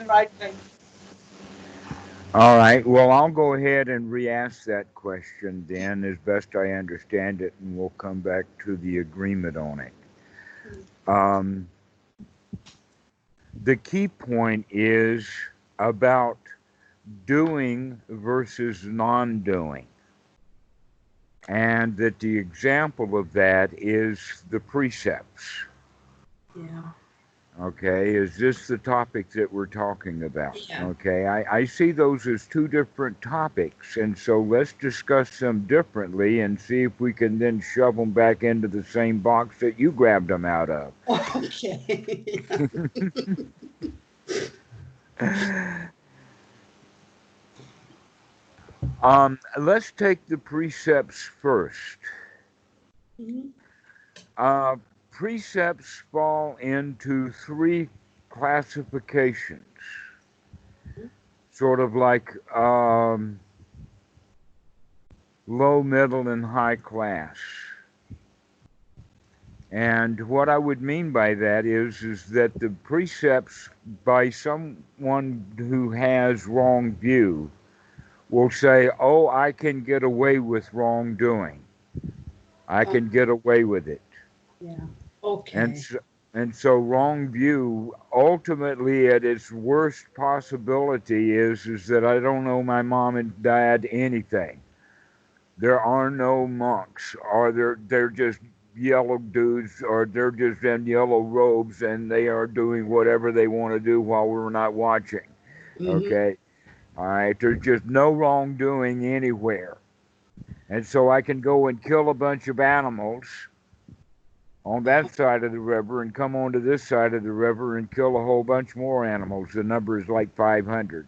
the right thing. All right. Well, I'll go ahead and re-ask that question then, as best I understand it, and we'll come back to the agreement on it. Um, the key point is about doing versus non-doing, and that the example of that is the precepts. Yeah. Okay, is this the topic that we're talking about? Yeah. Okay, I see those as two different topics, and so let's discuss them differently and see if we can then shove them back into the same box that you grabbed them out of. Okay. Let's take the precepts first. Mhm. Uh, Precepts fall into three classifications, sort of like low, middle, and high class. And what I would mean by that is that the precepts by someone who has wrong view will say, "Oh, I can get away with wrongdoing. I Uh, can get away with it." yeah. And Okay. so, and so wrong view ultimately at its worst possibility is that I don't owe my mom and dad anything. There are no monks, or they're just yellow dudes, or they're just in yellow robes, and they are doing whatever they want to do while we're not watching. Mm-hmm. Okay, all right. There's just no wrongdoing anywhere, and so I can go and kill a bunch of animals on that side of the river and come onto this side of the river and kill a whole bunch more animals. The number is like 500.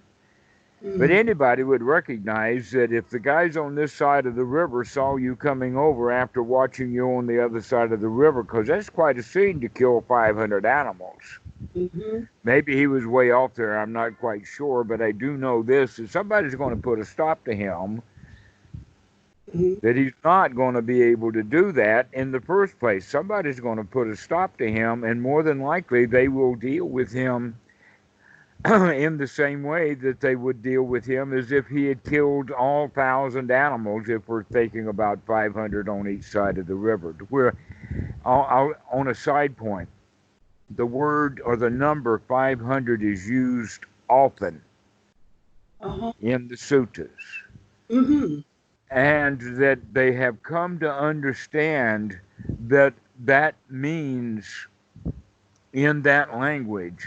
But Mm. anybody would recognize that if the guys on this side of the river saw you coming over after watching you on the other side of the river, because that's quite a scene to kill 500 animals. Mm-hmm. Maybe he was way off there, I'm not quite sure, but I do know this, that somebody's going to put a stop to him, Mm-hmm. that he's not going to be able to do that in the first place. Somebody's going to put a stop to him, and more than likely they will deal with him in the same way that they would deal with him as if he had killed all 1,000 animals, if we're thinking about 500 on each side of the river. Where, on a side point, the word or the number 500 is used often Uh-huh. in the suttas, Mm-hmm. and that they have come to understand that that means, in that language,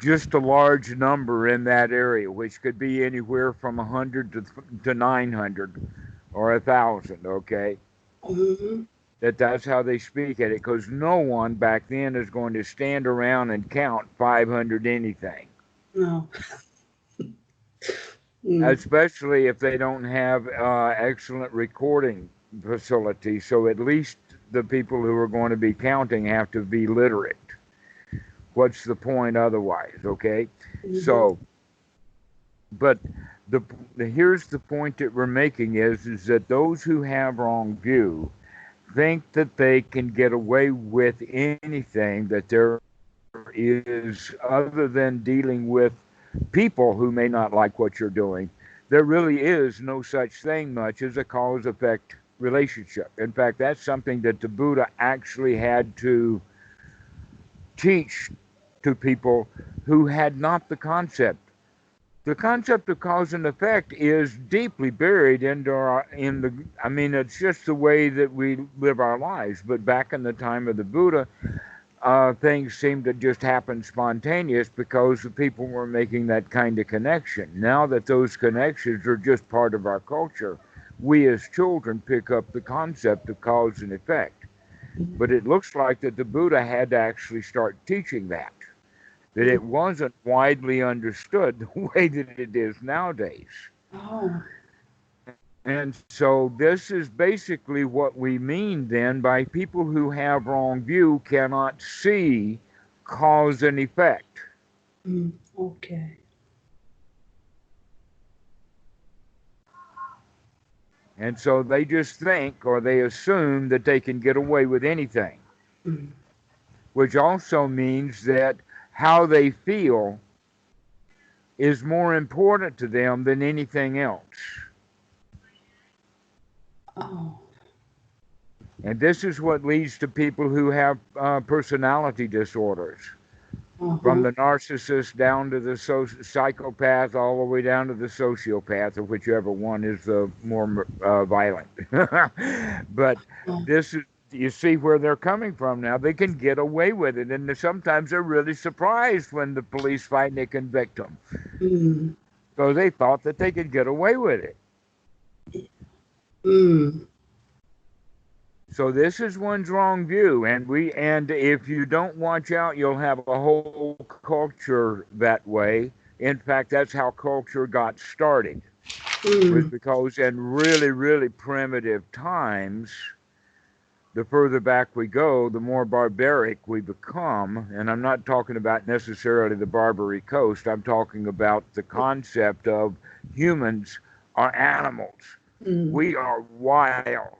just a large number in that area, which could be anywhere from 100 to 900 or 1,000. Okay, Mm-hmm. that's how they speak at it, because no one back then is going to stand around and count 500 anything, No. Mm. especially if they don't have excellent recording facilities. So at least the people who are going to be counting have to be literate. What's the point otherwise? Okay, Mm-hmm. so but the, here's the point that we're making is that those who have wrong view think that they can get away with anything, that there is, other than dealing with people who may not like what you're doing, there really is no such thing much as a cause effect relationship. In fact, that's something that the Buddha actually had to teach to people who had not the concept. The concept of cause and effect is deeply buried into in the. I mean, it's just the way that we live our lives. But back in the time of the Buddha, things seemed to just happen spontaneous because the people were making that kind of connection. Now that those connections are just part of our culture, we as children pick up the concept of cause and effect. But it looks like that the Buddha had to actually start teaching that Mm. it wasn't widely understood the way that it is nowadays. Oh. And so this is basically what we mean then by people who have wrong view cannot see cause and effect. Mm. Okay. And so they just think or they assume that they can get away with anything, Mm. which also means that how they feel is more important to them than anything else. Oh. And this is what leads to people who have personality disorders, from the narcissist down to the psychopath, all the way down to the sociopath, or whichever one is the more violent. But this is, you see where they're coming from now. They can get away with it, and sometimes they're really surprised when the police finally convict them. So they thought that they could get away with it. So this is one's wrong view, and if you don't watch out, you'll have a whole culture that way. In fact, that's how culture got started. Was because in really, really primitive times, the further back we go, the more barbaric we become. And I'm not talking about necessarily the Barbary Coast. I'm talking about the concept of humans are animals. We are wild.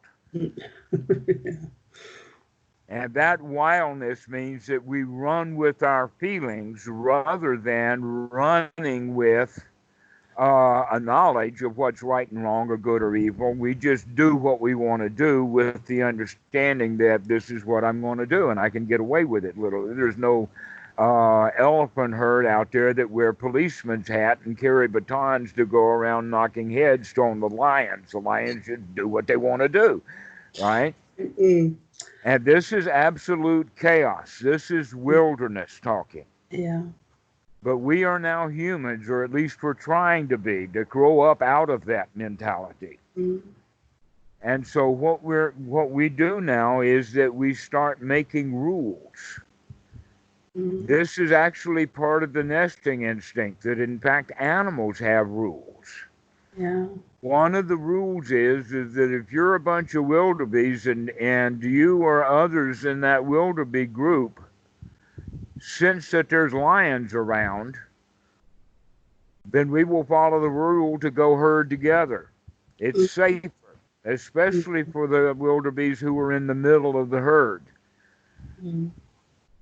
And that wildness means that we run with our feelings rather than running with a knowledge of what's right and wrong or good or evil. We just do what we want to do with the understanding that this is what I'm going to do and I can get away with it. There's no elephant herd out there that wear policeman's hat and carry batons to go around knocking heads to the lions. The lions should do what they want to do, right? And this is absolute chaos. This is wilderness talking. Yeah. But we are now humans, or at least we're trying to be, to grow up out of that mentality. And so what we do now is that we start making rules. This is actually part of the nesting instinct, that in fact animals have rules. Yeah. One of the rules is that if you're a bunch of wildebeest and you or others in that wildebeest group sense that there's lions around, then we will follow the rule to go herd together. It's safer, especially for the wildebeest who are in the middle of the herd.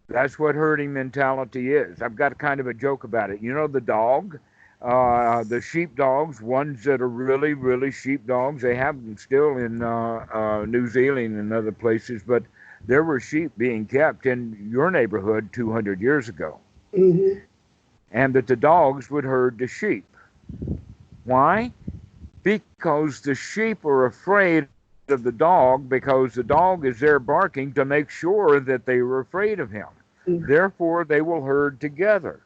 That's what herding mentality is. I've got kind of a joke about it. You know the dog? The sheepdogs, ones that are really, really sheepdogs, they have them still in New Zealand and other places, but there were sheep being kept in your neighborhood 200 years ago. And that the dogs would herd the sheep. Why? Because the sheep are afraid of the dog, because the dog is there barking to make sure that they are afraid of him. Therefore, they will herd together.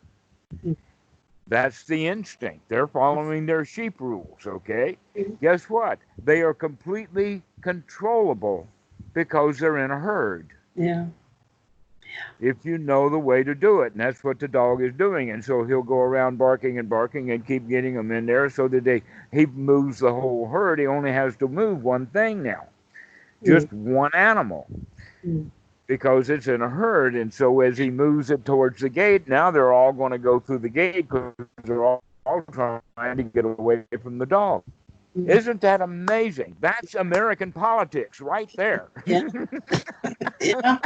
That's the instinct. They're following their sheep rules, okay? Guess what? They are completely controllable because they're in a herd. Yeah. If you know the way to do it, and that's what the dog is doing. And so he'll go around barking and keep getting them in there so that he moves the whole herd. He only has to move one thing now, just one animal. Because it's in a herd, and so as he moves it towards the gate, now they're all going to go through the gate because they're all trying to get away from the dog. Isn't that amazing? That's American politics right there. Yeah. Yeah.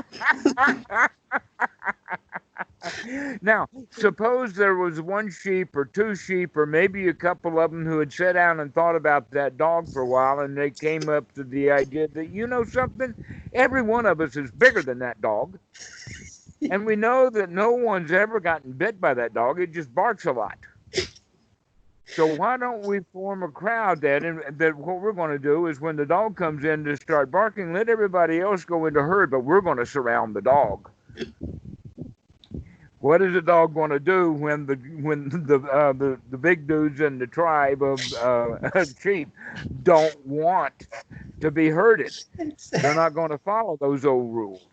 Now, suppose there was one sheep or two sheep or maybe a couple of them who had sat down and thought about that dog for a while, and they came up to the idea that, you know something, every one of us is bigger than that dog. And we know that no one's ever gotten bit by that dog. It just barks a lot. So why don't we form a crowd that what we're going to do is when the dog comes in to start barking, let everybody else go into herd, but we're going to surround the dog. What is the dog going to do when the big dudes in the tribe of sheep don't want to be herded? They're not going to follow those old rules.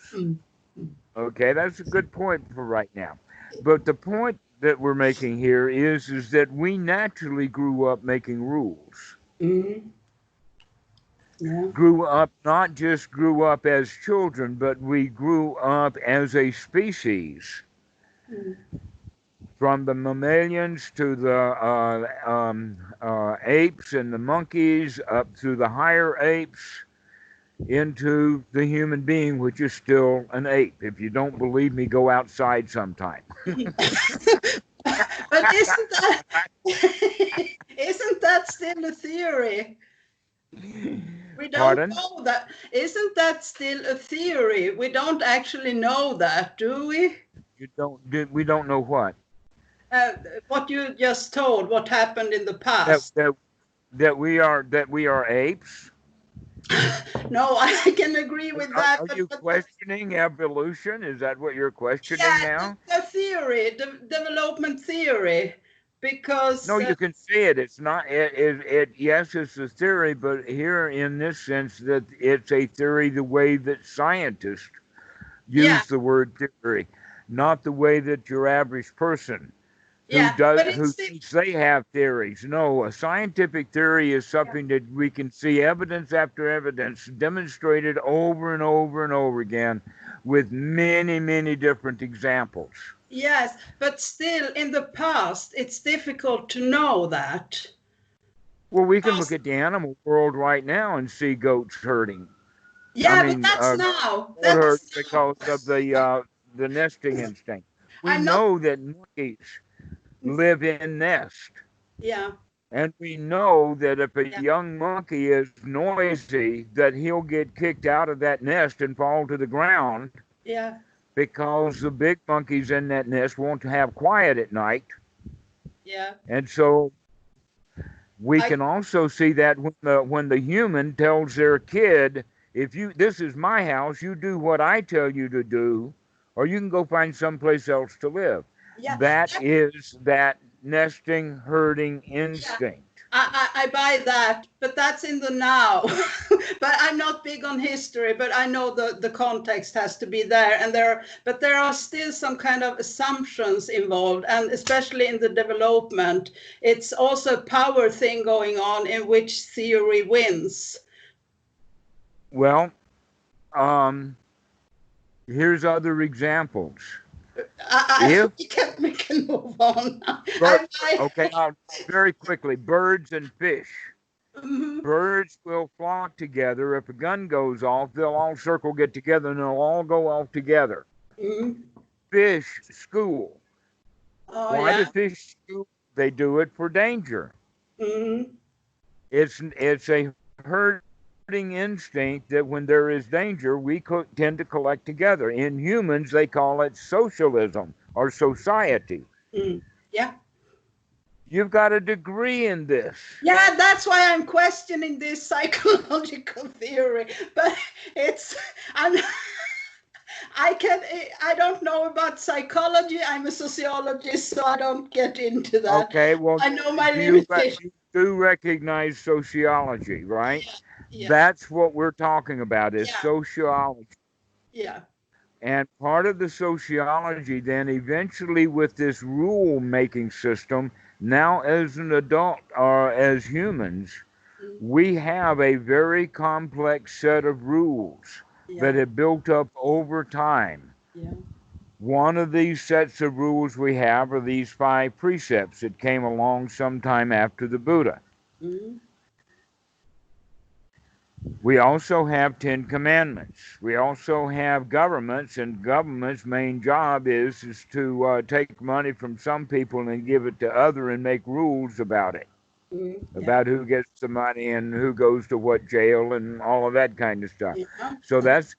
Okay, that's a good point for right now. But the point that we're making here is that we naturally grew up making rules. Yeah. Not just grew up as children, but we grew up as a species. From the mammalians to the apes and the monkeys, up through the higher apes, into the human being, which is still an ape. If you don't believe me, go outside sometime. But Pardon? know that. Isn't that still a theory? We don't actually know that, do we? We don't know what What you just told, what happened in the that past. that we are apes. No, I can agree with that. Are you questioning evolution? Is that what you're questioning Yeah, now? the theory, the development theory, because No, you can see it. It's not. Yes, it's a theory, but here in this sense that it's a theory the way that scientists yeah, use the word theory, not the way that your average person yeah, but who it's thinks they have theories. No, a scientific theory is something that we can see evidence after evidence demonstrated over and over and over again with many, many different examples. yes, but still in the past, it's difficult to know that. Well, we can look at the animal world right now and see goats herding. I Yeah, but mean, that's now. goat herd That's because of the nesting instinct. We I'm not. know that monkeys live in nests. Yeah, And we know that if a yeah, young monkey is noisy, that he'll get kicked out of that nest and fall to the ground yeah, because the big monkeys in that nest want to have quiet at night. yeah. And so we I can also see that when the human tells their kid, if you this is my house, you do what I tell you to do, or you can go find someplace else to live. yeah, That that, is that nesting herding yeah. instinct. I buy that, but that's in the now. But I'm not big on history, but I know the context has to be there, and but there are still some kind of assumptions involved, and especially in the development, it's also a power thing going on in which theory wins. Well, here's other examples. If We can move on. okay, very quickly, birds and fish. Mhm, Birds will flock together. If a gun goes off, they'll all get together and they'll all go off together. mhm. Fish school. Oh Why do yeah. fish school? They do it for danger. Mhm. It's a herding instinct that when there is danger, we tend to collect together. In humans, they call it socialism or society. Mm. Yeah. You've got a degree in this. Yeah, that's why I'm questioning this psychological theory. But it's I'm I don't know about psychology. I'm a sociologist, so I don't get into that. Okay, well, I know my you limitations. do recognize sociology, right? Yeah, That's what we're talking about is yeah, sociology. yeah. And part of the sociology then eventually with this rule making system, now as an adult or as humans, Mm, we have a very complex set of rules that yeah, have built up over time. yeah. One of these sets of rules we have are these 5 precepts that came along sometime after the Buddha. Mm, We also have 10 commandments. We also have governments, and government's main job is to take money from some people and give it to other and make rules about it, yeah, about who gets the money and who goes to what jail and all of that kind of stuff. yeah. So that's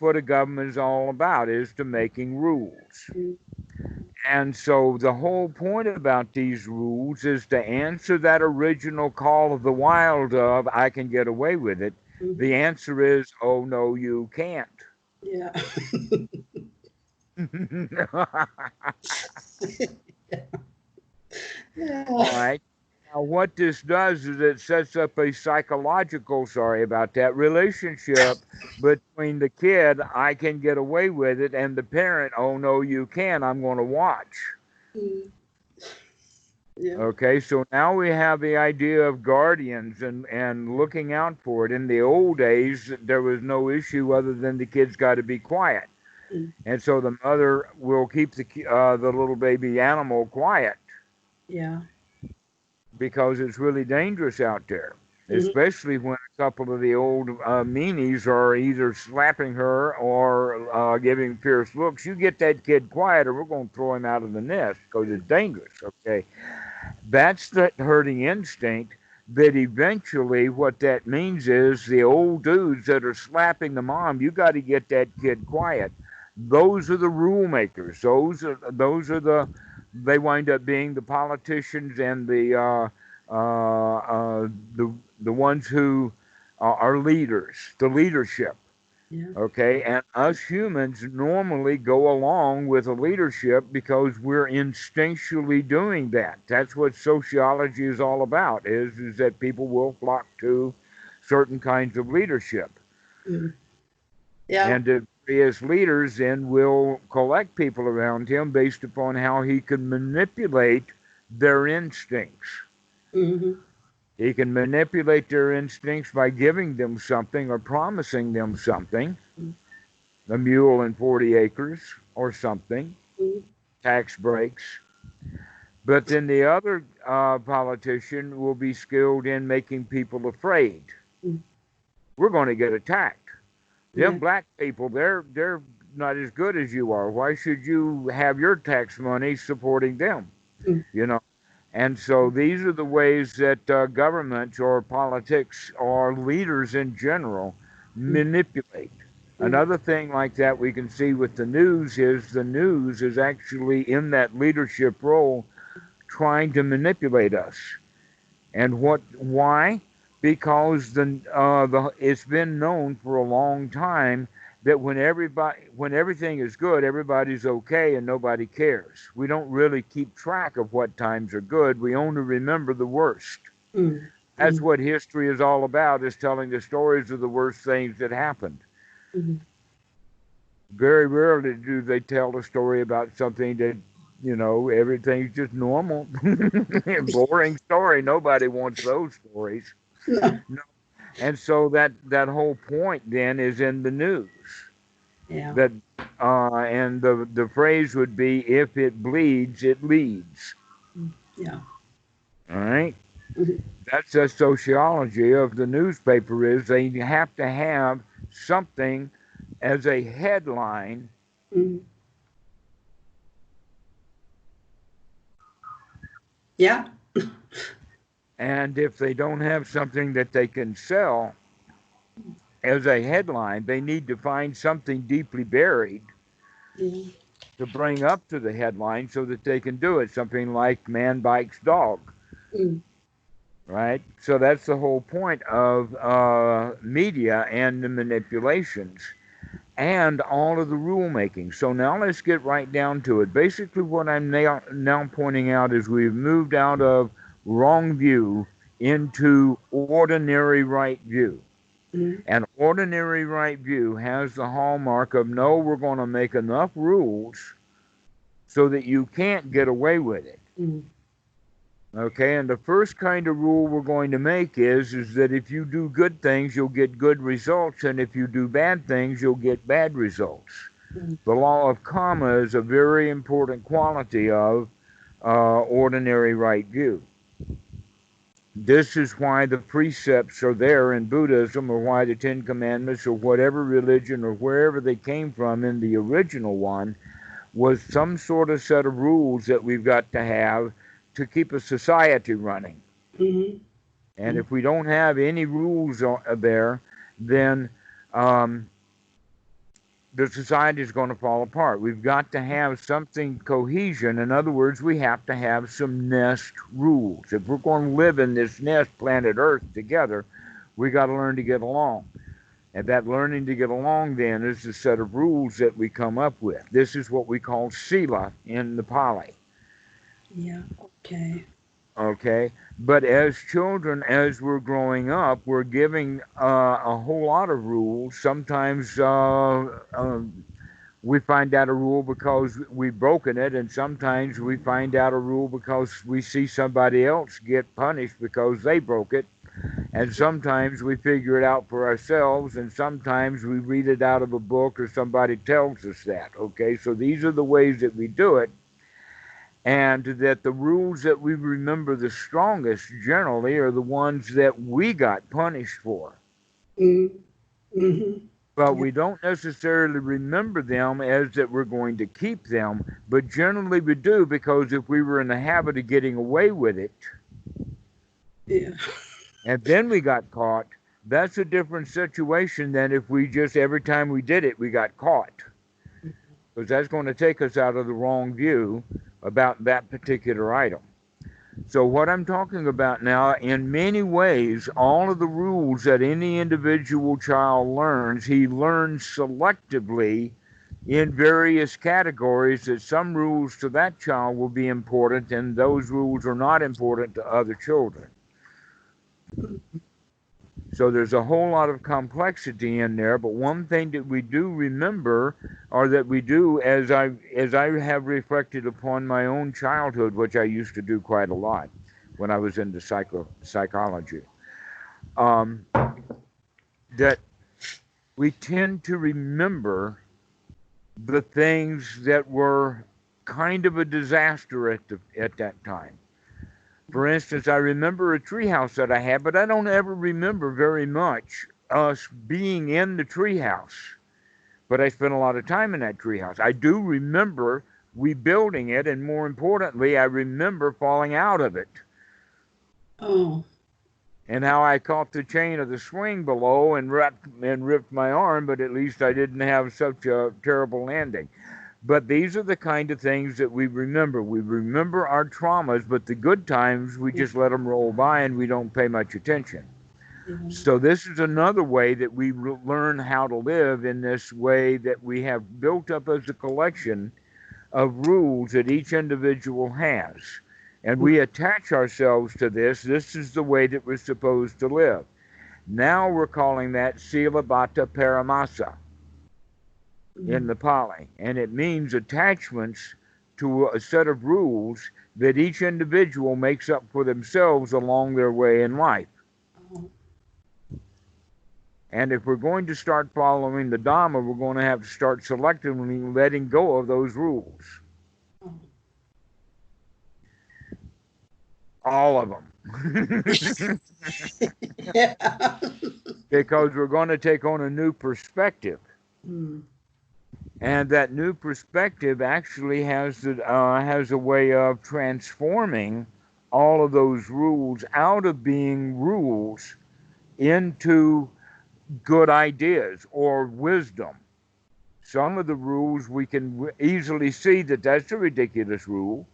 what a government is all about, is to making rules. Mm, And so the whole point about these rules is to answer that original call of the wild of, I can get away with it. mhm. The answer is, oh, no, you can't. Yeah. All Yeah. right. Now, what this does is it sets up a psychological, sorry about that, relationship between the kid, I can get away with it, and the parent, oh, no, you can't, I'm going to watch. Mm, yeah. Okay, so now we have the idea of guardians and looking out for it. In the old days, there was no issue other than the kid's got to be quiet. Mm, And so the mother will keep the little baby animal quiet yeah. because it's really dangerous out there, Mhm. especially when a couple of the old meanies are either slapping her or giving fierce looks. You get that kid quiet or we're going to throw him out of the nest because it's dangerous, okay? That's the herding instinct. that eventually what that means is the old dudes that are slapping the mom, you got to get that kid quiet. Those are the rule makers. Those are they wind up being the politicians and the ones who are leaders, the leadership. Yeah. Okay, and us humans normally go along with a leadership because we're instinctually doing that. That's what sociology is all about, is that people will flock to certain kinds of leadership. Mm. Yeah. And the various leaders then will collect people around him based upon how he can manipulate their instincts. Mm-hmm. He can manipulate their instincts by giving them something or promising them something, a mule and 40 acres or something, tax breaks. But then the other politician will be skilled in making people afraid. We're going to get attacked. Them black people, they're not as good as you are. Why should you have your tax money supporting them? You know. And so these are the ways that governments or politics or leaders in general manipulate. Another thing like that we can see with the news is actually in that leadership role trying to manipulate us. And why? Because it's been known for a long time that when everything is good, everybody's okay and nobody cares. We don't really keep track of what times are good. We only remember the worst. That's what history is all about, is telling the stories of the worst things that happened. Very rarely do they tell a story about something that, everything's just normal. Boring story. Nobody wants those stories. No. And so that whole point then is in the news. Yeah. That and the phrase would be, if it bleeds, it leads. Yeah. All right. That's the sociology of the newspaper, is they have to have something as a headline. Yeah. And if they don't have something that they can sell as a headline, they need to find something deeply buried to bring up to the headline so that they can do it. Something like man bites dog. Right? So that's the whole point of media and the manipulations and all of the rulemaking. So now let's get right down to it. Basically what I'm now pointing out is we've moved out of wrong view into ordinary right view. And ordinary right view has the hallmark of, no, we're going to make enough rules so that you can't get away with it. Okay, and the first kind of rule we're going to make is that if you do good things, you'll get good results, and if you do bad things, you'll get bad results. The law of karma is a very important quality of ordinary right view. This is why the precepts are there in Buddhism, or why the Ten Commandments, or whatever religion, or wherever they came from in the original one, was some sort of set of rules that we've got to have to keep a society running. And if we don't have any rules there, then the society is going to fall apart. We've got to have something cohesion. In other words, we have to have some nest rules. If we're going to live in this nest, planet Earth, together, we got to learn to get along. And that learning to get along then is the set of rules that we come up with. This is what we call Sila in the Pali. Yeah, okay. Okay, but as children, as we're growing up, we're giving a whole lot of rules. Sometimes we find out a rule because we've broken it, and sometimes we find out a rule because we see somebody else get punished because they broke it, and sometimes we figure it out for ourselves, and sometimes we read it out of a book or somebody tells us that. Okay, so these are the ways that we do it. And that the rules that we remember the strongest generally are the ones that we got punished for. But we don't necessarily remember them as that we're going to keep them, but generally we do, because if we were in the habit of getting away with it, and then we got caught, that's a different situation than if we just, every time we did it, we got caught. Because that's going to take us out of the wrong view about that particular item. So what I'm talking about now, in many ways, all of the rules that any individual child learns, he learns selectively in various categories, that some rules to that child will be important and those rules are not important to other children. So there's a whole lot of complexity in there, but one thing that we do remember, or that we do, as I have reflected upon my own childhood, which I used to do quite a lot when I was into psychology, that we tend to remember the things that were kind of a disaster at that time. For instance, I remember a treehouse that I had, but I don't ever remember very much us being in the treehouse. But I spent a lot of time in that treehouse. I do remember rebuilding it, and more importantly, I remember falling out of it. Oh. And how I caught the chain of the swing below and ripped my arm, but at least I didn't have such a terrible landing. But these are the kind of things that we remember. We remember our traumas, but the good times, we just let them roll by and we don't pay much attention. Mm-hmm. So this is another way that we learn how to live, in this way that we have built up as a collection of rules that each individual has. And we attach ourselves to this. This is the way that we're supposed to live. Now we're calling that Sila Bhatta Paramasa in the Pali, and it means attachments to a set of rules that each individual makes up for themselves along their way in life. And if we're going to start following the Dhamma, we're going to have to start selectively letting go of those rules. All of them. Yeah. Because we're going to take on a new perspective. And that new perspective actually has a way of transforming all of those rules out of being rules into good ideas or wisdom. Some of the rules we can easily see that that's a ridiculous rule.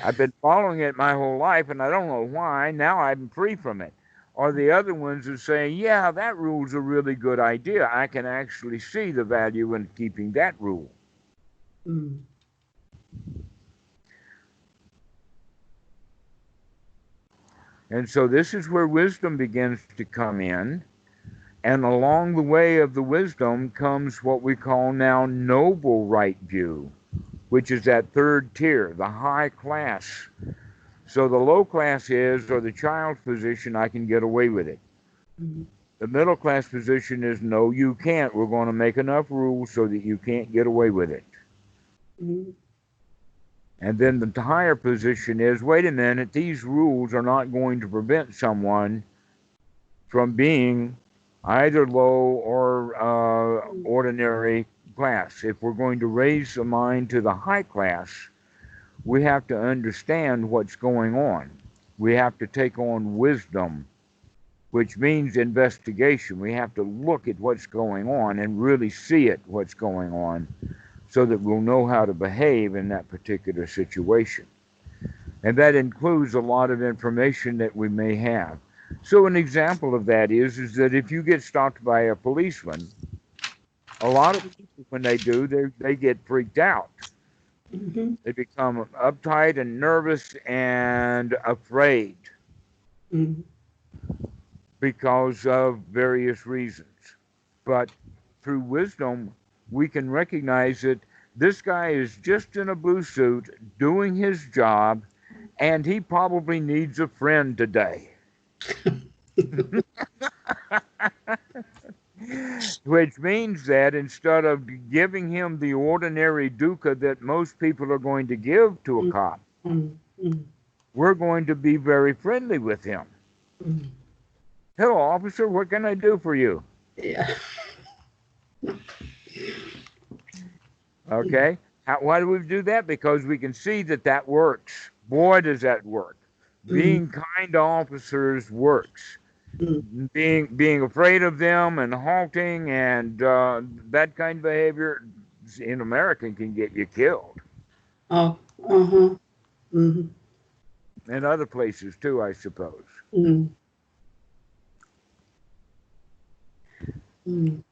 I've been following it my whole life and I don't know why. Now I'm free from it. Or the other ones are saying, yeah, that rule's a really good idea. I can actually see the value in keeping that rule. And so this is where wisdom begins to come in. And along the way of the wisdom comes what we call now noble right view, which is that third tier, the high class. So the low class is, or the child's position, I can get away with it. The middle class position is, no, you can't. We're going to make enough rules so that you can't get away with it. And then the higher position is, wait a minute, these rules are not going to prevent someone from being either low or ordinary class. If we're going to raise the mind to the high class, we have to understand what's going on. We have to take on wisdom, which means investigation. We have to look at what's going on and really see it, what's going on, so that we'll know how to behave in that particular situation. And that includes a lot of information that we may have. So an example of that is that if you get stopped by a policeman, a lot of people, when they do, they get freaked out. They become uptight and nervous and afraid because of various reasons. But through wisdom, we can recognize that this guy is just in a blue suit doing his job, and he probably needs a friend today. Which means that instead of giving him the ordinary dukkha that most people are going to give to a cop, we're going to be very friendly with him. Hello, officer, what can I do for you? Yeah. Okay. Why do we do that? Because we can see that that works. Boy, does that work. Being kind to officers works. Mm. being afraid of them and halting and that kind of behavior in America can get you killed, Oh, uh-huh. Mm-hmm. and other places too, I suppose. Mm. Mm.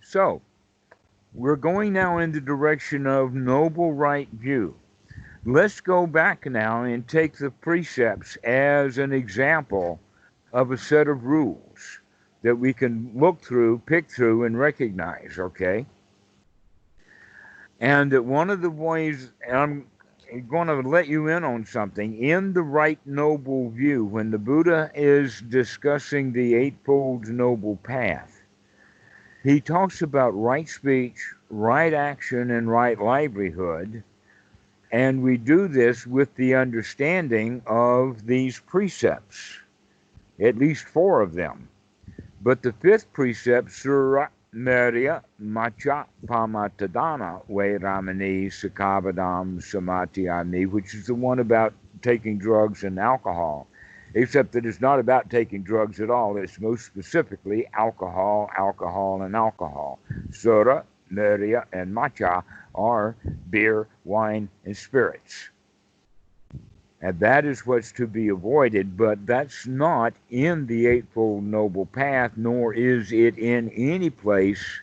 So we're going now in the direction of noble right view. Let's go back now and take the precepts as an example of a set of rules that we can look through, pick through, and recognize, okay? And that one of the ways, and I'm going to let you in on something, in the right noble view, when the Buddha is discussing the Eightfold Noble Path, he talks about right speech, right action, and right livelihood. And we do this with the understanding of these precepts, at least four of them. But the fifth precept, Sura Merya Macha Pamatadana Vairamani Sakavadam Samatiyani, which is the one about taking drugs and alcohol, except that it's not about taking drugs at all. It's most specifically alcohol, alcohol, and alcohol. Sura, Merya, and Macha are beer, wine, and spirits. And that is what's to be avoided, but that's not in the Eightfold Noble Path, nor is it in any place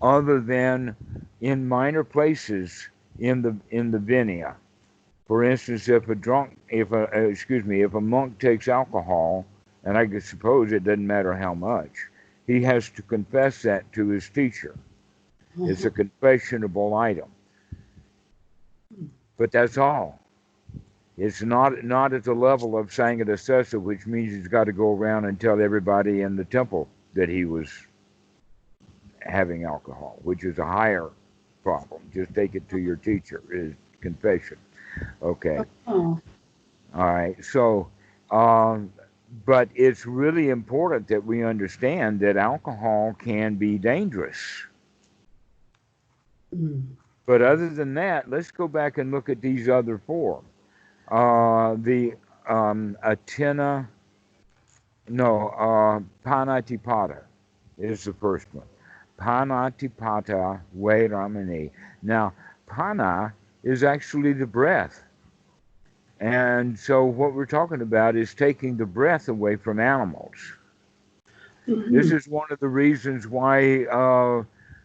other than in minor places in the Vinaya. For instance, if a monk takes alcohol, and I suppose it doesn't matter how much, he has to confess that to his teacher. It's a confessionable item, but that's all. It's not at the level of Sangha Sessa, which means he's got to go around and tell everybody in the temple that he was having alcohol, which is a higher problem. Just take it to your teacher, is confession. Okay. Oh. All right. So, but it's really important that we understand that alcohol can be dangerous. Mm. But other than that, let's go back and look at these other four. The Atina, no, Panatipata is the first one. Panatipata Vairamani. Now, Pana is actually the breath. And so what we're talking about is taking the breath away from animals. This Mm-hmm. is one of the reasons why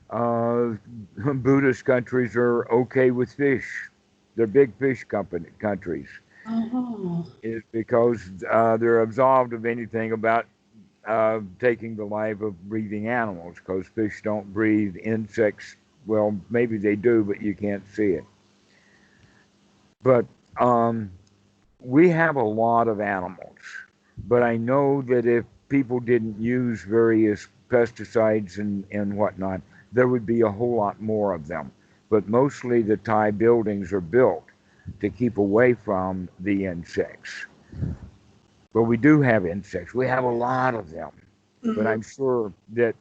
Buddhist countries are okay with fish. They're big fish countries. Oh. Is because they're absolved of anything about taking the life of breathing animals, because fish don't breathe insects. Well, maybe they do, but you can't see it. But we have a lot of animals. But I know that if people didn't use various pesticides and whatnot, there would be a whole lot more of them. But mostly the Thai buildings are built to keep away from the insects. But we do have insects. We have a lot of them. But Mm-hmm. I'm sure that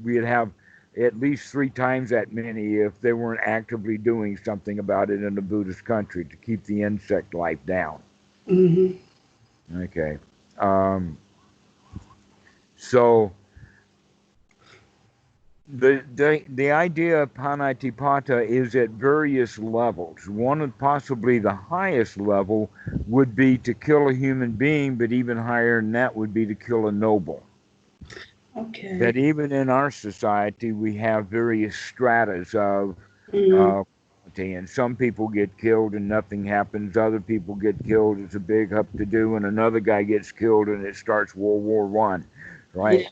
we'd have at least three times that many if they weren't actively doing something about it in a Buddhist country to keep the insect life down. Mm-hmm. Okay. Um, so the idea of panatipata is at various levels. One of possibly the highest level would be to kill a human being, but even higher than that would be to kill a noble. That Okay. even in our society we have various stratas of Mm. and some people get killed and nothing happens. Other people get killed. It's a big up to do, and another guy gets killed and it starts World War One, Yeah. right?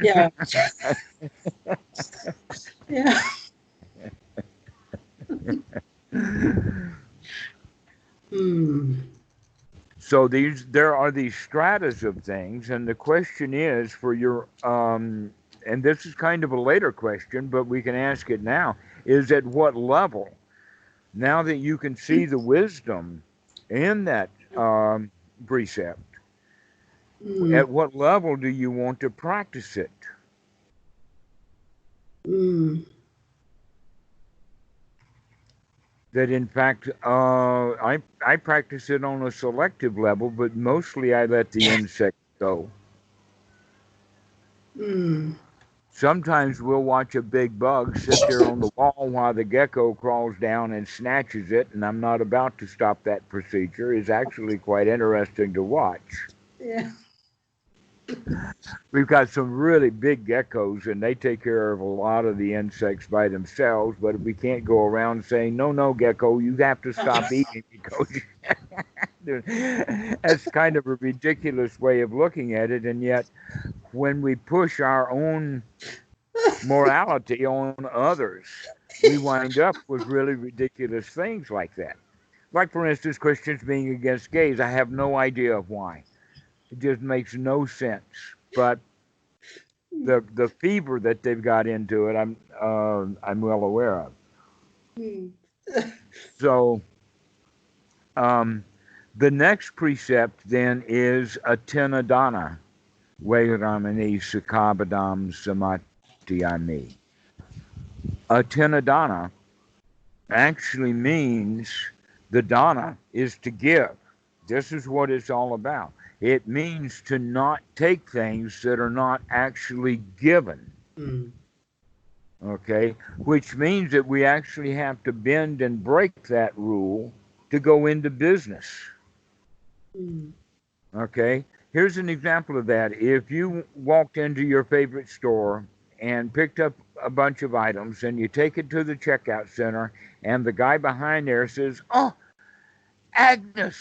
Yeah. Yeah. Mm. So there are these stratas of things, and the question is for your and this is kind of a later question, but we can ask it now: is at what level? Now that you can see the wisdom in that precept, Mm. at what level do you want to practice it? Mm. That in fact, I practice it on a selective level, but mostly I let the insect go. Mm. Sometimes we'll watch a big bug sit there on the wall while the gecko crawls down and snatches it, and I'm not about to stop that procedure. It's actually quite interesting to watch. Yeah. We've got some really big geckos, and they take care of a lot of the insects by themselves, but we can't go around saying, no, no, gecko, you have to stop eating because that's kind of a ridiculous way of looking at it. And yet, when we push our own morality on others, we wind up with really ridiculous things like that. Like, for instance, Christians being against gays. I have no idea why. It just makes no sense. But the fever that they've got into it, I'm well aware of. Mm. So the next precept then is Atinadana, Vairamani Sakabadam Samatiyami. Atinadana actually means the dana is to give. This is what it's all about. It means to not take things that are not actually given. Mm. Okay? Which means that we actually have to bend and break that rule to go into business. Mm. Okay? Here's an example of that. If you walked into your favorite store and picked up a bunch of items and you take it to the checkout center and the guy behind there says, "Oh, Agnes,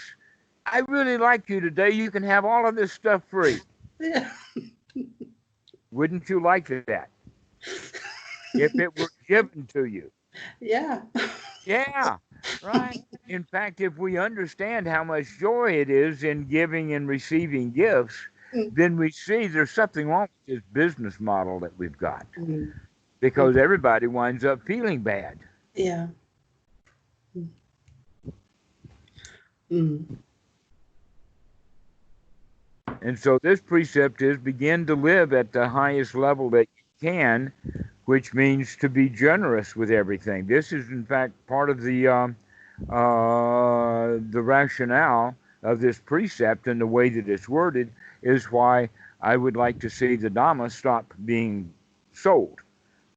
I really like you today. You can have all of this stuff free." Yeah. Wouldn't you like that if it were given to you? Yeah. Yeah, right. In fact, if we understand how much joy it is in giving and receiving gifts, Mm. then we see there's something wrong with this business model that we've got, Mm. because everybody winds up feeling bad. Yeah. Mm. And so this precept is begin to live at the highest level that you can, which means to be generous with everything. This is, in fact, part of the rationale of this precept, and the way that it's worded is why I would like to see the Dhamma stop being sold.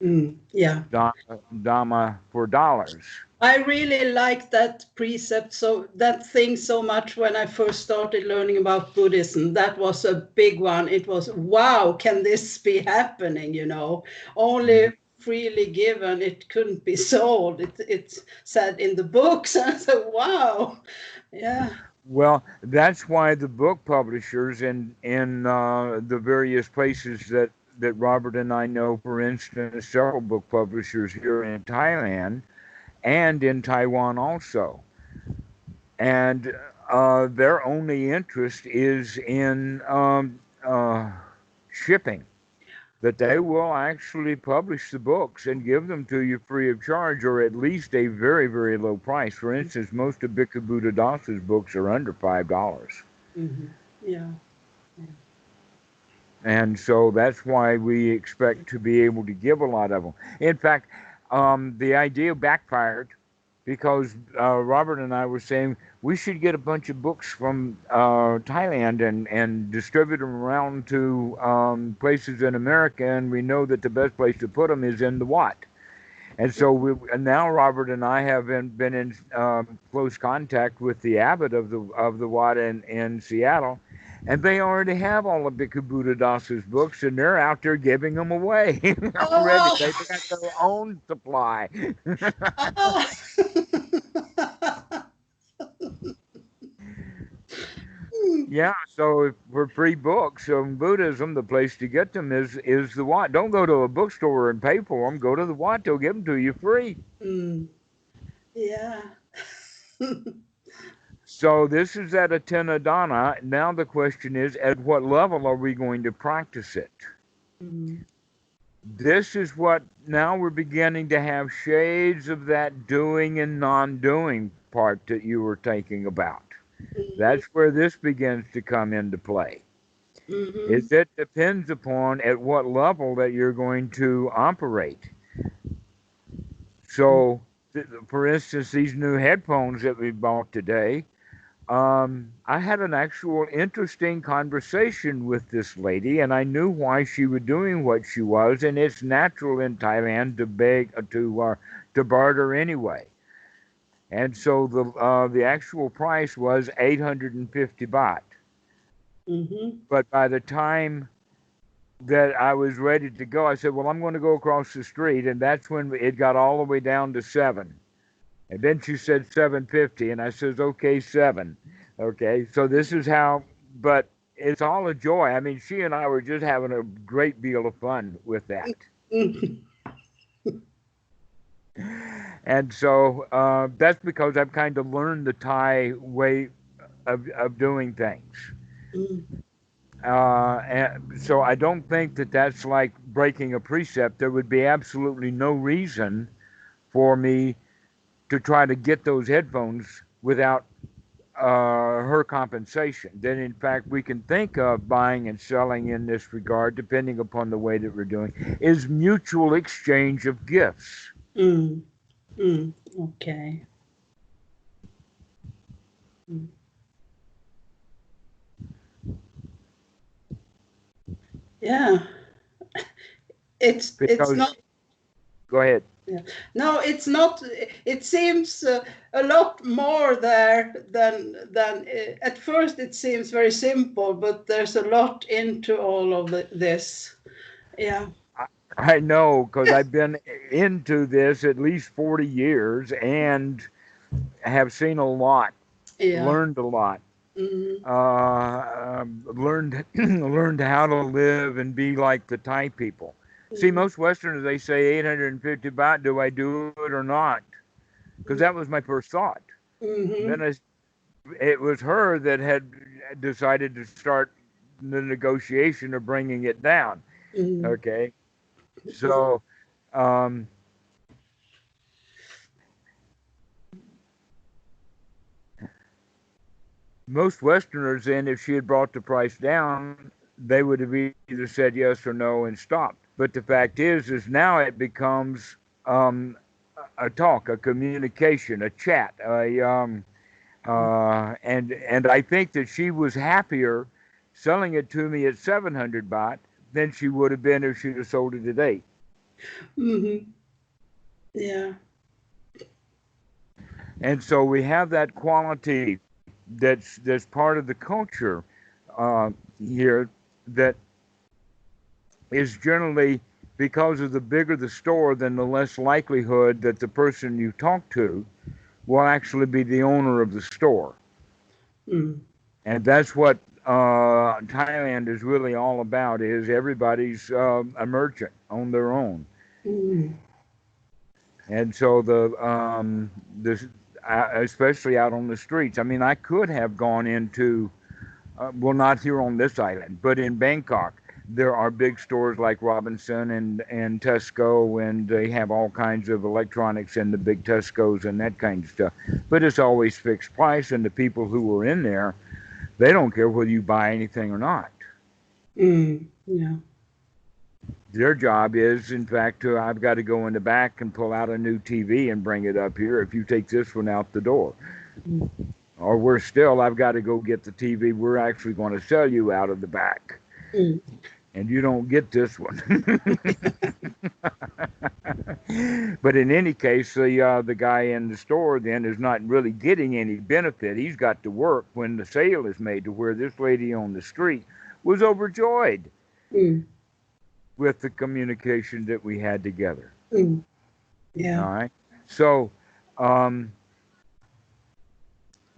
Mm. Yeah. Dhamma for dollars. I really liked that precept, so that thing so much when I first started learning about Buddhism. That was a big one. It was, wow, can this be happening? Only freely given, it couldn't be sold. It's said in the books. And I said, wow, yeah. Well, that's why the book publishers in the various places that Robert and I know, for instance, several book publishers here in Thailand and in Taiwan also, and their only interest is in shipping. That they will actually publish the books and give them to you free of charge, or at least a very, very low price. For instance, most of Bhikkhu Buddha Dasa's books are under $5. Mm-hmm. Yeah. And so that's why we expect to be able to give a lot of them. In fact, the idea backfired because Robert and I were saying we should get a bunch of books from Thailand and distribute them around to places in America, and we know that the best place to put them is in the Wat. And so and now Robert and I have been in close contact with the abbot of the Wat in Seattle, and they already have all of Bhikkhu Buddha Dasa's books, and they're out there giving them away already. Oh. They've got their own supply. Oh. Yeah, so for free books in Buddhism, the place to get them is the Wat. Don't go to a bookstore and pay for them. Go to the Wat; they'll give them to you free. Mm. Yeah. So this is at Atinadana. Now the question is, at what level are we going to practice it? Mm. This is what now we're beginning to have shades of that doing and non-doing part that you were thinking about. That's where this begins to come into play. Mm-hmm. It depends upon at what level that you're going to operate. So, for instance, these new headphones that we bought today, I had an actual interesting conversation with this lady, and I knew why she was doing what she was, and it's natural in Thailand to beg to barter anyway. And so the actual price was 850 baht. Mm-hmm. But by the time that I was ready to go, I said, "Well, I'm going to go across the street," and that's when it got all the way down to 7. And then she said 750, and I says, "Okay, 7." Okay, so this is how, but it's all a joy. I mean, she and I were just having a great deal of fun with that. Mm-hmm. And so that's because I've kind of learned the Thai way of doing things. And so I don't think that that's like breaking a precept. There would be absolutely no reason for me to try to get those headphones without her compensation. Then, in fact, we can think of buying and selling in this regard, depending upon the way that we're doing, is mutual exchange of gifts. Mm. Mm. Okay. Mm. Yeah. It's not. Because, go ahead. Yeah. No, it's not. It seems a lot more there than at first. It seems very simple, but there's a lot into all of this. Yeah. I know, because I've been into this at least 40 years and have seen a lot, Yeah. learned a lot. Mm-hmm. Learned how to live and be like the Thai people. See, most Westerners, they say 850 baht. Do I do it or not? Because that was my first thought. Mm-hmm. Then it was her that had decided to start the negotiation of bringing it down. Mm-hmm. Okay, so um, most Westerners, then, if she had brought the price down, they would have either said yes or no and stopped. But the fact is now it becomes a talk, a communication, a chat, and I think that she was happier selling it to me at 700 baht than she would have been if she'd have sold it at 8. Mm-hmm. Yeah. And so we have that quality that's part of the culture here that is generally, because of the bigger the store, then the less likelihood that the person you talk to will actually be the owner of the store. Mm. And that's what Thailand is really all about, is everybody's a merchant on their own. Mm. And so especially out on the streets. I mean, I could have gone into, well, not here on this island, but in Bangkok, there are big stores like Robinson and Tesco, and they have all kinds of electronics in the big Tescos and that kind of stuff. But it's always fixed price, and the people who are in there, they don't care whether you buy anything or not. Mm. Yeah. Their job is, in fact, I've got to go in the back and pull out a new TV and bring it up here if you take this one out the door. Mm. Or worse still, I've got to go get the TV we're actually going to sell you out of the back. Mm. And you don't get this one. But in any case, the guy in the store then is not really getting any benefit. He's got to work when the sale is made, to where this lady on the street was overjoyed with the communication that we had together. Mm. Yeah. All right. So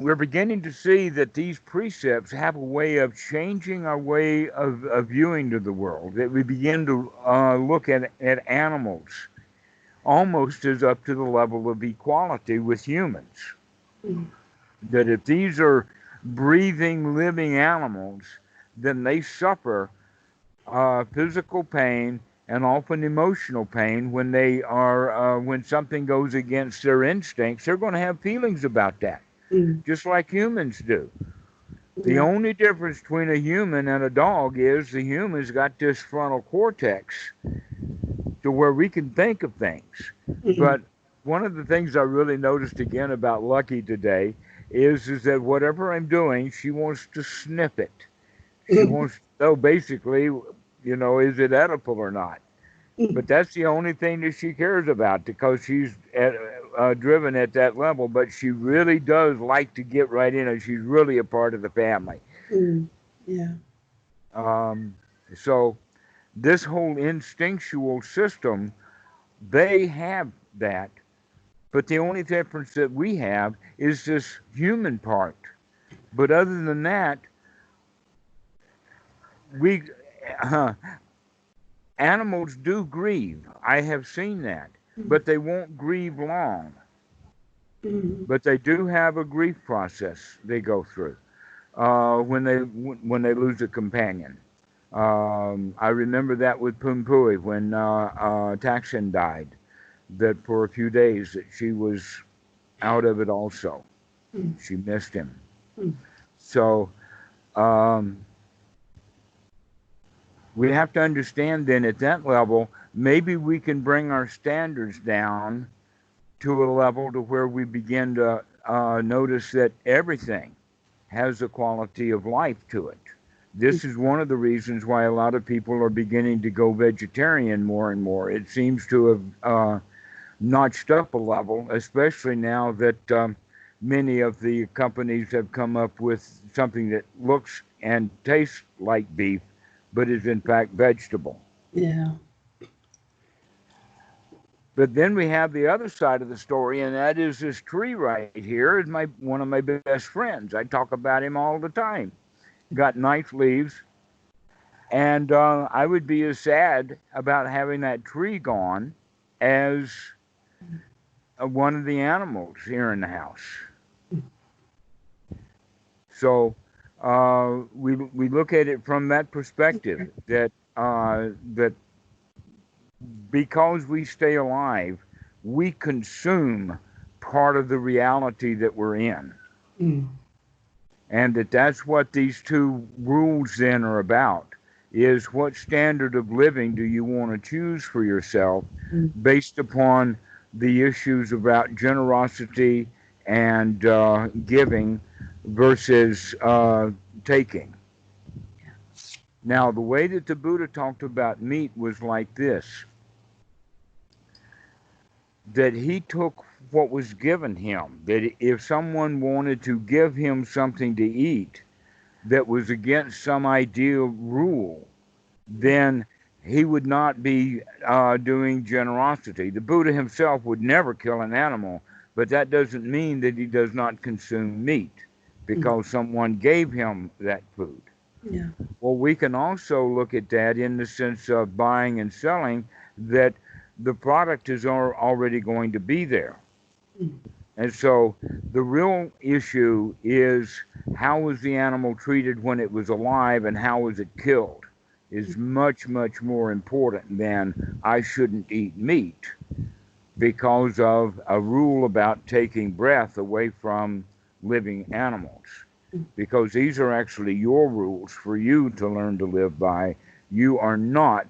we're beginning to see that these precepts have a way of changing our way of viewing to the world, that we begin to look at animals almost as up to the level of equality with humans. Mm. That if these are breathing, living animals, then they suffer physical pain and often emotional pain when they are when something goes against their instincts. They're going to have feelings about that. Just like humans do. The only difference between a human and a dog is the human's got this frontal cortex to where we can think of things. But one of the things I really noticed again about Lucky today is that whatever I'm doing, she wants to sniff it. She wants to know basically, is it edible or not? But that's the only thing that she cares about because she's driven at that level. But she really does like to get right in it. She's really a part of the family. Yeah. So this whole instinctual system, they have that. But the only difference that we have is this human part. But other than that, we animals do grieve. I have seen that, but they won't grieve long. But they do have a grief process they go through when they lose a companion. I remember that with Pumpui when Taksin died. That for a few days that she was out of it also. She missed him. So we have to understand then at that level, maybe we can bring our standards down to a level to where we begin to notice that everything has a quality of life to it. This is one of the reasons why a lot of people are beginning to go vegetarian more and more. It seems to have notched up a level, especially now that many of the companies have come up with something that looks and tastes like beef, but is in fact vegetable. Yeah. But then we have the other side of the story, and that is this tree right here is one of my best friends. I talk about him all the time. Got nice leaves, and I would be as sad about having that tree gone as one of the animals here in the house. So we look at it from that perspective that because we stay alive, we consume part of the reality that we're in. And that's what these two rules then are about, is what standard of living do you want to choose for yourself based upon the issues about generosity and giving versus taking. Now, the way that the Buddha talked about meat was like this, that he took what was given him, that if someone wanted to give him something to eat that was against some ideal rule, then he would not be doing generosity. The Buddha himself would never kill an animal, but that doesn't mean that he does not consume meat because someone gave him that food. Yeah. Well, we can also look at that in the sense of buying and selling, that the product is already going to be there. And so the real issue is how was the animal treated when it was alive and how was it killed is much, much more important than I shouldn't eat meat because of a rule about taking breath away from living animals. Because these are actually your rules for you to learn to live by. You are not,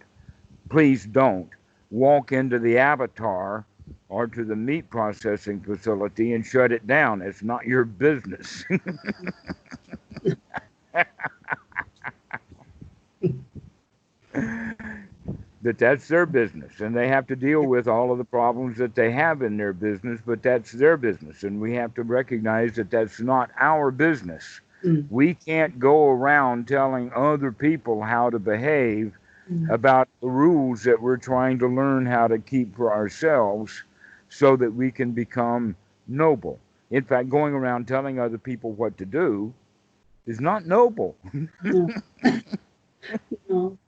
please don't, walk into the Avatar or to the meat processing facility and shut it down. It's not your business. That's their business, and they have to deal with all of the problems that they have in their business, but that's their business, and we have to recognize that that's not our business. We can't go around telling other people how to behave about the rules that we're trying to learn how to keep for ourselves so that we can become noble. In fact, going around telling other people what to do is not noble. No. No.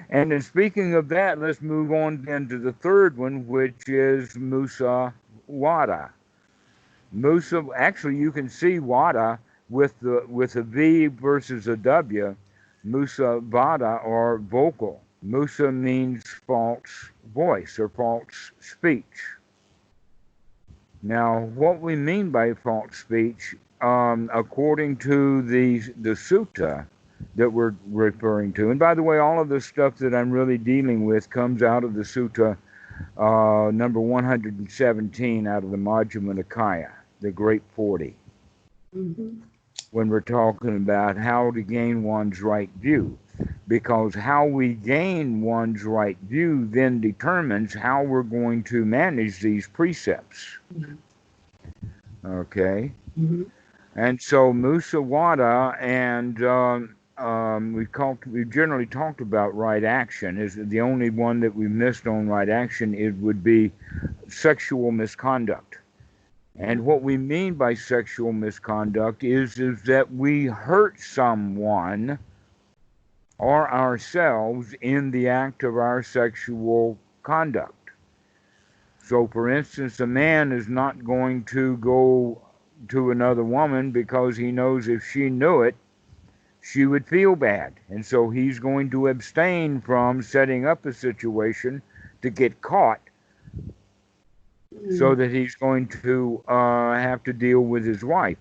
And then speaking of that, let's move on then to the third one, which is Musa Wada. Musa, actually you can see Wada with a V versus a W. Musa Vada, or vocal. Musa means false voice or false speech. Now, what we mean by false speech, according to the sutta that we're referring to, and by the way, all of the stuff that I'm really dealing with comes out of the sutta number 117 out of the Majjhima Nikaya. the Great 40, when we're talking about how to gain one's right view. Because how we gain one's right view then determines how we're going to manage these precepts. Okay? And so Musawada and we've generally talked about right action. Is the only one that we missed on right action. It would be sexual misconduct. And what we mean by sexual misconduct is that we hurt someone or ourselves in the act of our sexual conduct. So, for instance, a man is not going to go to another woman because he knows if she knew it, she would feel bad. And so he's going to abstain from setting up a situation to get caught, so that he's going to have to deal with his wife.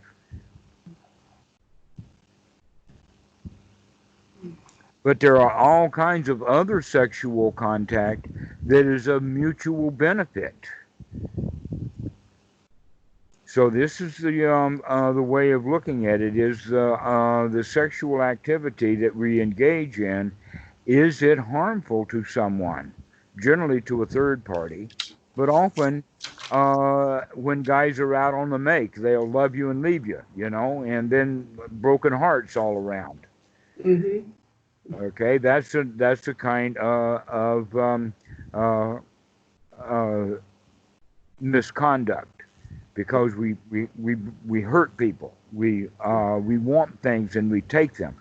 But there are all kinds of other sexual contact that is of mutual benefit. So this is the way of looking at it, is the sexual activity that we engage in, is it harmful to someone? Generally to a third party, but often when guys are out on the make, they'll love you and leave you, and then broken hearts all around. Okay, that's a kind of misconduct, because we hurt people. We want things and we take them.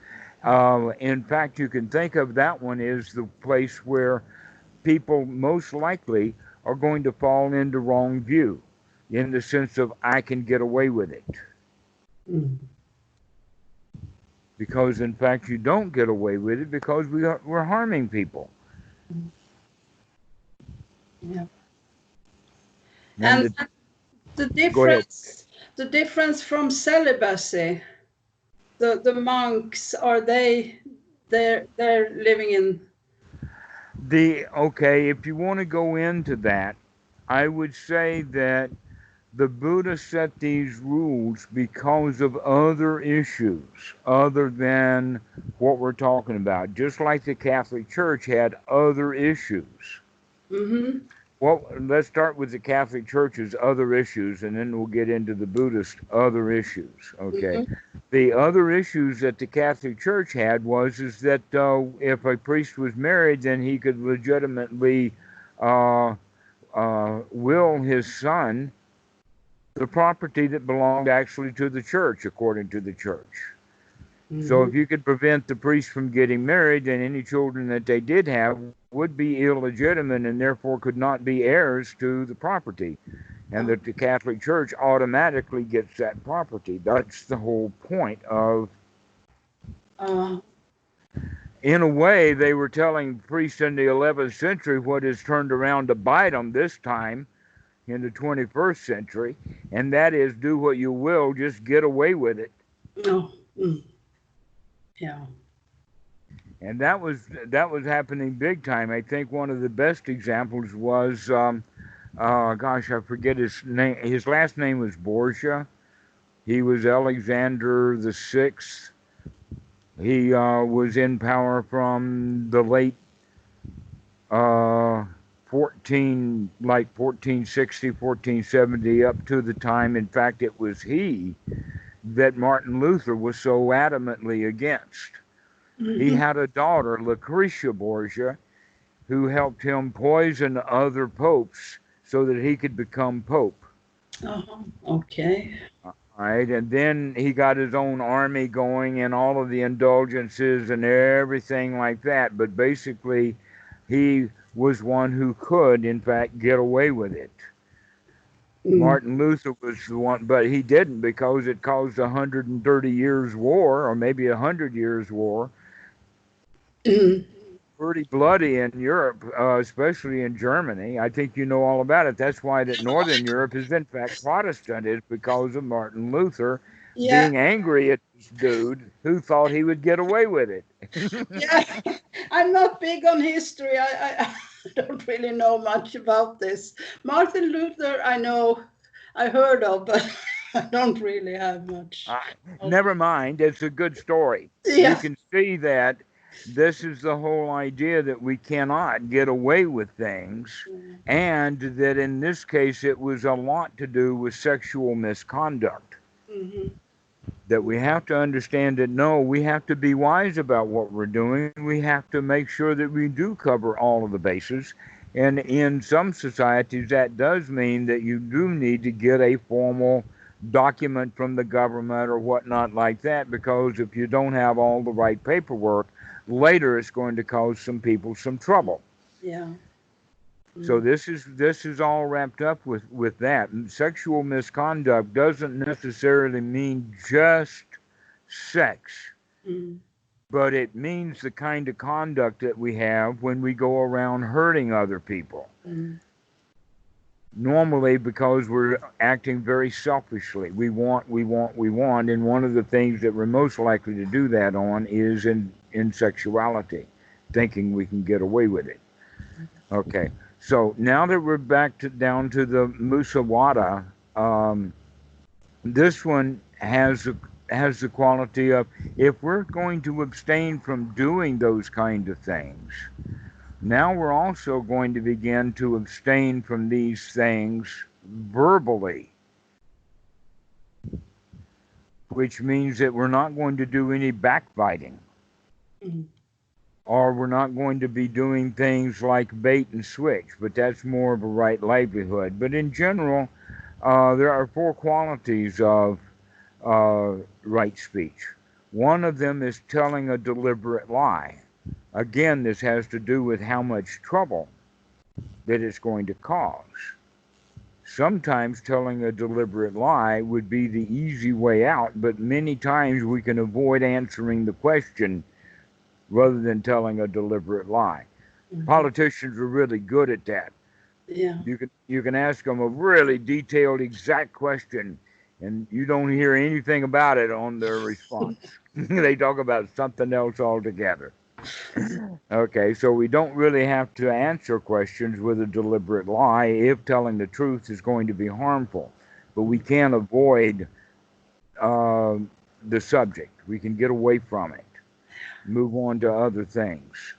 In fact, you can think of that one as the place where people most likely are going to fall into wrong view, in the sense of I can get away with it. Because in fact you don't get away with it, because we're harming people. Yeah. And the difference from celibacy, the monks, are they're living in okay, if you want to go into that, I would say that the Buddha set these rules because of other issues other than what we're talking about. Just like the Catholic Church had other issues. Well, let's start with the Catholic Church's other issues, and then we'll get into the Buddhist other issues. Okay. The other issues that the Catholic Church had is that if a priest was married, then he could legitimately will his son the property that belonged actually to the church, according to the church. So if you could prevent the priest from getting married, then any children that they did have would be illegitimate and therefore could not be heirs to the property. And that the Catholic Church automatically gets that property. That's the whole point of... in a way, they were telling priests in the 11th century what has turned around to bite them this time in the 21st century, and that is, do what you will, just get away with it. Yeah. And that was happening big time. I think one of the best examples was, gosh, I forget his name. His last name was Borgia. He was Alexander the Sixth. He was in power from the late 1460, 1470 up to the time. In fact, it was he that Martin Luther was so adamantly against. He had a daughter, Lucretia Borgia, who helped him poison other popes so that he could become pope. Okay. Right, and then he got his own army going and all of the indulgences and everything like that. But basically, he was one who could, in fact, get away with it. Martin Luther was the one, but he didn't, because it caused 130 years war, or maybe 100 years war. Pretty bloody in Europe, especially in Germany. I think you know all about it. That's why that Northern Europe is in fact Protestant, is because of Martin Luther being angry at this dude who thought he would get away with it. I'm not big on history. I don't really know much about this. Martin Luther, I know, I heard of, but I don't really have much. Never mind, it's a good story. Yeah. You can see that this is the whole idea that we cannot get away with things, and that in this case it was a lot to do with sexual misconduct. That we have to understand that, no, we have to be wise about what we're doing. We have to make sure that we do cover all of the bases. And in some societies, that does mean that you do need to get a formal document from the government or whatnot like that, because if you don't have all the right paperwork, later it's going to cause some people some trouble. Yeah. So this is all wrapped up with that. And sexual misconduct doesn't necessarily mean just sex, but it means the kind of conduct that we have when we go around hurting other people. Normally because we're acting very selfishly. We want, and one of the things that we're most likely to do that on is in sexuality, thinking we can get away with it. Okay. So now that we're back down to the Musawada, this one has the quality of, if we're going to abstain from doing those kind of things, now we're also going to begin to abstain from these things verbally, which means that we're not going to do any backbiting. Or we're not going to be doing things like bait and switch, but that's more of a right livelihood. But in general, there are 4 qualities of right speech. One of them is telling a deliberate lie. Again, this has to do with how much trouble that it's going to cause. Sometimes telling a deliberate lie would be the easy way out, but many times we can avoid answering the question rather than telling a deliberate lie. Politicians are really good at that. Yeah. You can ask them a really detailed, exact question, and you don't hear anything about it on their response. They talk about something else altogether. Okay, so we don't really have to answer questions with a deliberate lie if telling the truth is going to be harmful. But we can avoid the subject. We can get away from it. Move on to other things.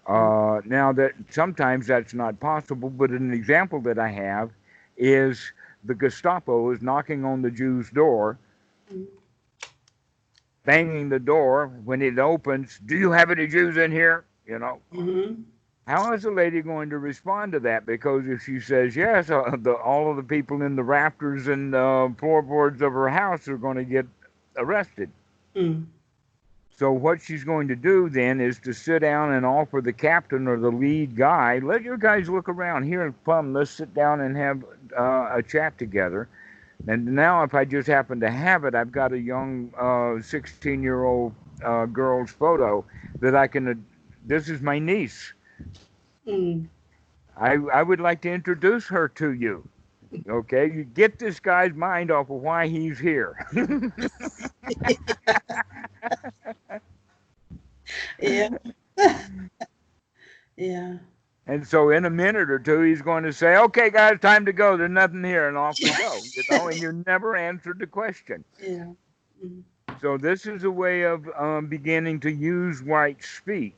Now that sometimes that's not possible, but an example that I have is the Gestapo is knocking on the Jew's door, banging the door. When it opens, do you have any Jews in here? You know. How is a lady going to respond to that? Because if she says yes, all of the people in the rafters and floorboards of her house are going to get arrested. So what she's going to do then is to sit down and offer the captain or the lead guy, let your guys look around here and Plum, let's sit down and have a chat together. And now if I just happen to have it, I've got a young 16-year-old girl's photo that I can, this is my niece. I would like to introduce her to you. Okay, you get this guy's mind off of why he's here. Yeah. Yeah. And so in a minute or two, he's going to say, okay, guys, time to go. There's nothing here. And off we go, you know, and you never answered the question. Yeah. So this is a way of beginning to use right speech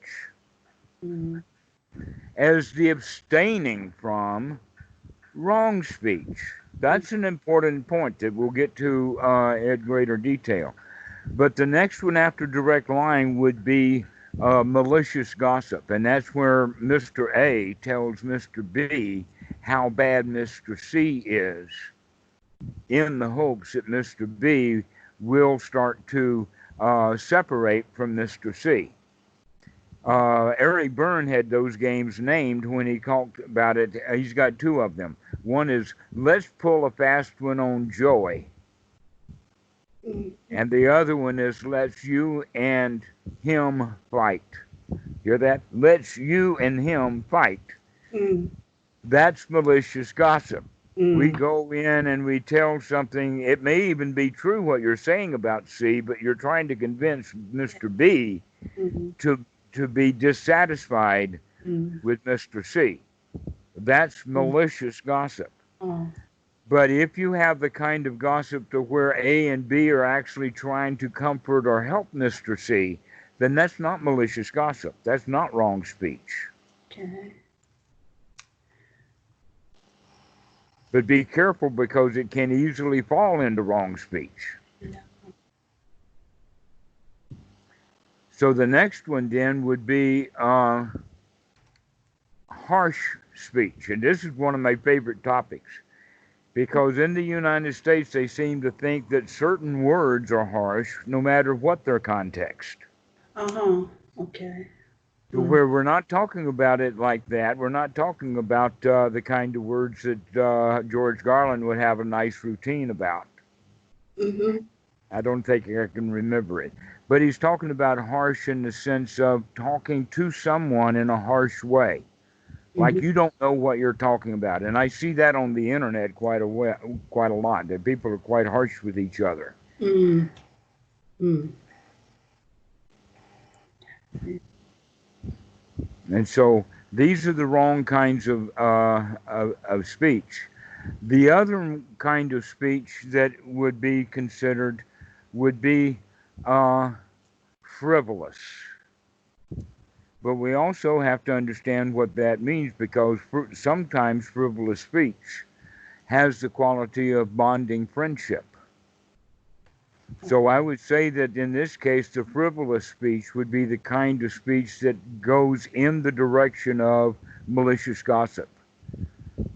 as the abstaining from wrong speech. That's an important point that we'll get to at greater detail. But the next one after direct lying would be malicious gossip. And that's where Mr. A tells Mr. B how bad Mr. C is, in the hopes that Mr. B will start to separate from Mr. C. Eric Byrne had those games named when he talked about it. He's got 2 of them. One is, let's pull a fast one on Joey. And the other one is, let's you and him fight. Hear that? Let's you and him fight. That's malicious gossip. We go in and we tell something. It may even be true what you're saying about C, but you're trying to convince Mr. B to be dissatisfied with Mr. C. That's malicious gossip. But if you have the kind of gossip to where A and B are actually trying to comfort or help Mr. C, then that's not malicious gossip. That's not wrong speech. Okay. But be careful, because it can easily fall into wrong speech. Yeah. So the next one then would be harsh speech. And this is one of my favorite topics, because in the United States they seem to think that certain words are harsh no matter what their context. Uh-huh. Okay. To where we're not talking about it like that. We're not talking about the kind of words that George Garland would have a nice routine about. Mm-hmm. I don't think I can remember it. But he's talking about harsh in the sense of talking to someone in a harsh way. Like you don't know what you're talking about. And I see that on the internet quite a lot, that people are quite harsh with each other. Mm. Mm. And so these are the wrong kinds of speech. The other kind of speech that would be considered would be frivolous. But we also have to understand what that means, because sometimes frivolous speech has the quality of bonding friendship. So I would say that in this case, the frivolous speech would be the kind of speech that goes in the direction of malicious gossip.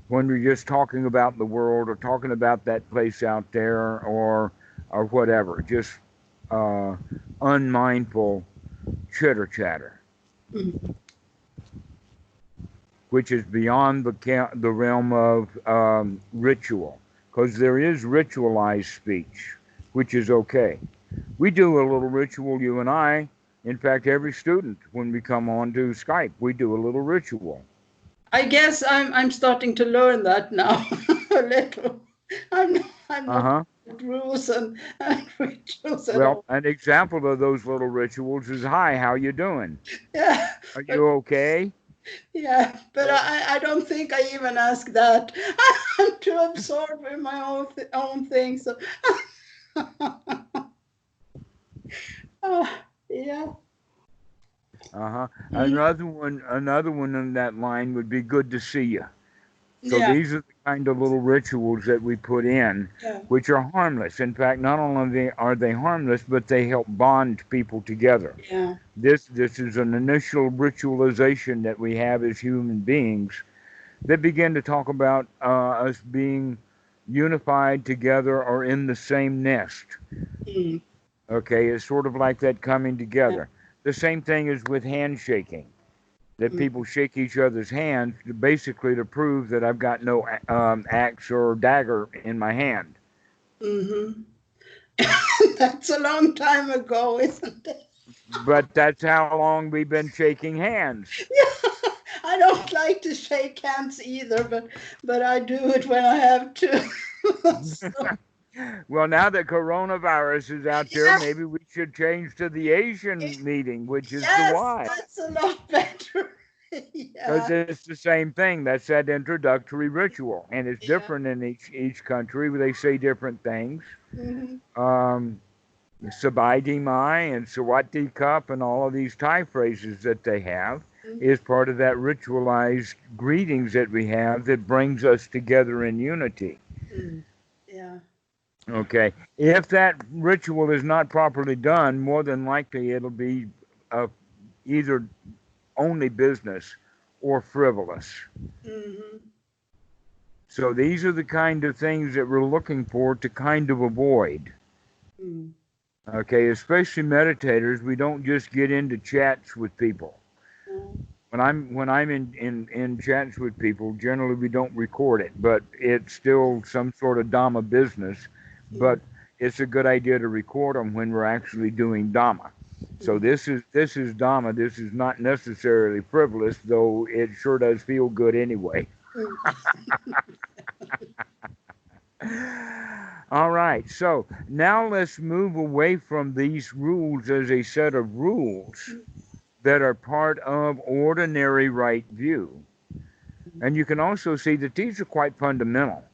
When we're just talking about the world, or talking about that place out there, or whatever, just unmindful chitter chatter, which is beyond the realm of ritual, because there is ritualized speech, which is okay. We do a little ritual, you and I. In fact, every student, when we come on to Skype, we do a little ritual. I guess I'm starting to learn that now a little. I'm not rules and rituals at all. Well, an example of those little rituals is, "Hi, how you doing? Yeah. Are you okay?" Yeah, but I don't think I even ask that. I'm too absorbed in my own thing. So, yeah. Another one on that line would be, "Good to see you." So Yeah. these are the kind of little rituals that we put in, which are harmless. In fact, not only are they harmless, but they help bond people together. Yeah. This is an initial ritualization that we have as human beings that begin to talk about us being unified together, or in the same nest. Okay, it's sort of like that coming together. The same thing is with handshaking, that people shake each other's hands basically to prove that I've got no axe or dagger in my hand. That's a long time ago, isn't it? But that's how long we've been shaking hands. Yeah, I don't like to shake hands either, but I do it when I have to. So. Well, now that coronavirus is out there, maybe we should change to the Asian meeting, which is the Y. That's a lot better. Because it's the same thing. That's that introductory ritual, and it's different in each country. They say different things. Sabai Mai and Sawati Cup and all of these Thai phrases that they have is part of that ritualized greetings that we have that brings us together in unity. Yeah. Okay. If that ritual is not properly done, more than likely it'll be either only business or frivolous. So these are the kind of things that we're looking for to kind of avoid. Okay, especially meditators, we don't just get into chats with people. When I'm in chats with people, generally we don't record it, but it's still some sort of Dhamma business. But it's a good idea to record them when we're actually doing Dhamma. So this is Dhamma. This is not necessarily frivolous, though it sure does feel good anyway. All right, so now let's move away from these rules as a set of rules that are part of ordinary right view. And you can also see that these are quite fundamental.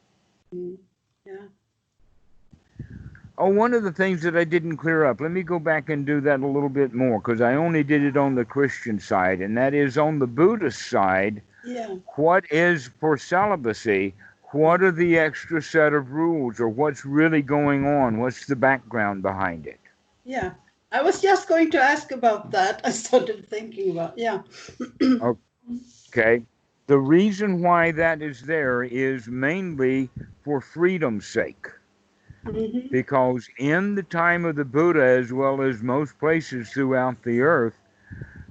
Yeah. Oh, one of the things that I didn't clear up, let me go back and do that a little bit more, because I only did it on the Christian side, and that is on the Buddhist side. Yeah. What is for celibacy? What are the extra set of rules, or what's really going on? What's the background behind it? Yeah. I was just going to ask about that. I started thinking about, yeah. Okay. The reason why that is there is mainly for freedom's sake. Mm-hmm. Because in the time of the Buddha, as well as most places throughout the earth,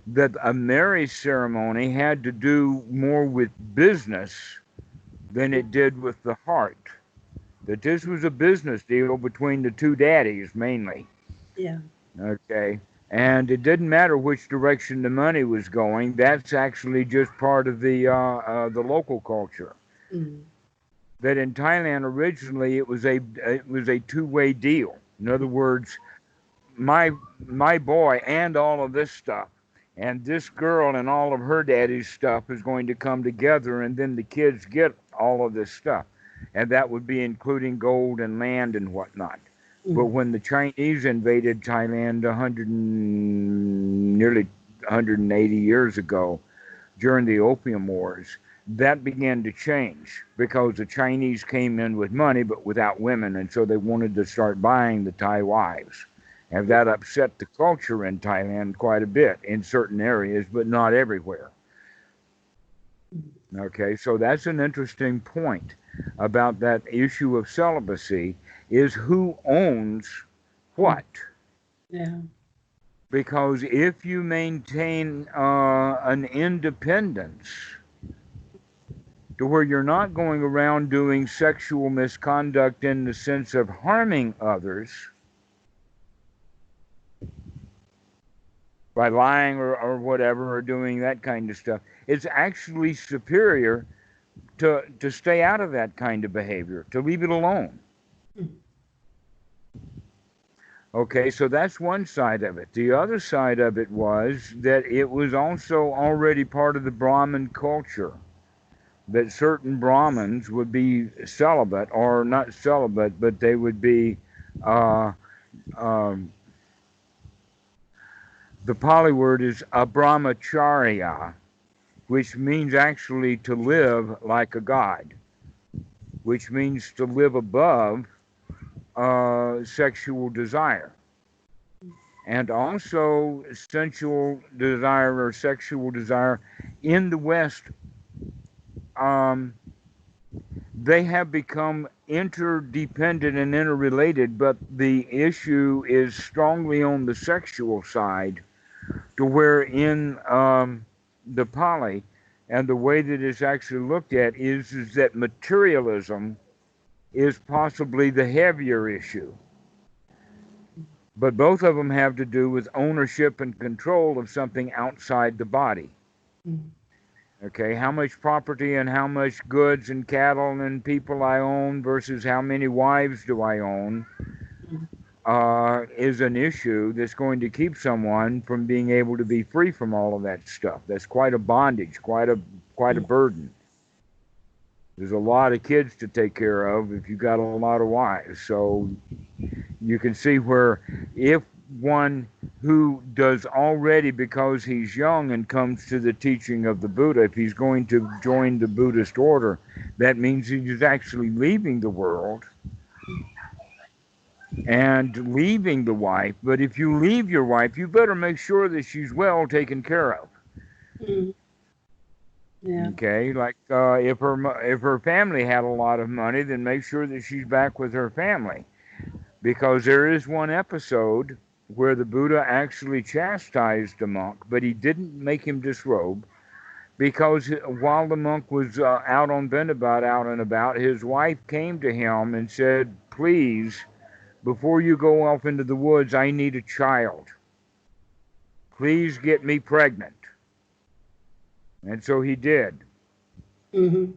that a marriage ceremony had to do more with business than it did with the heart. That this was a business deal between the two daddies mainly. Yeah. Okay. And it didn't matter which direction the money was going. That's actually just part of the local culture. Mm. That in Thailand originally it was a two-way deal. In other words, my boy and all of this stuff, and this girl and all of her daddy's stuff is going to come together, and then the kids get all of this stuff, and that would be including gold and land and whatnot. But when the Chinese invaded Thailand nearly 180 years ago during the Opium Wars, that began to change because the Chinese came in with money but without women, and so they wanted to start buying the Thai wives. And that upset the culture in Thailand quite a bit in certain areas, but not everywhere. Okay, so that's an interesting point about that issue of celibacy, is who owns what. Yeah. Because if you maintain an independence to where you're not going around doing sexual misconduct in the sense of harming others by lying or whatever, or doing that kind of stuff, it's actually superior to stay out of that kind of behavior, to leave it alone. Okay, so that's one side of it. The other side of it was that it was also already part of the Brahmin culture, that certain Brahmins would be celibate, or not celibate, but they would be, the Pali word is abrahmacharya, which means actually to live like a god, which means to live above sexual desire. And also sensual desire or sexual desire in the West, they have become interdependent and interrelated, but the issue is strongly on the sexual side, to where in the Pali, and the way that it's actually looked at is that materialism is possibly the heavier issue. But both of them have to do with ownership and control of something outside the body. Okay, how much property and how much goods and cattle and people I own versus how many wives do I own is an issue that's going to keep someone from being able to be free from all of that stuff. That's quite a bondage, quite a burden. There's a lot of kids to take care of if you've got a lot of wives. So you can see where if one who does already because he's young and comes to the teaching of the Buddha, if he's going to join the Buddhist order, that means he's actually leaving the world and leaving the wife. But if you leave your wife, you better make sure that she's well taken care of. Yeah. Okay, like if her family had a lot of money, then make sure that she's back with her family, because there is one episode where the Buddha actually chastised the monk, but he didn't make him disrobe, because while the monk was out on Bendabat, out and about, his wife came to him and said, "Please, before you go off into the woods, I need a child. Please get me pregnant." And so he did. And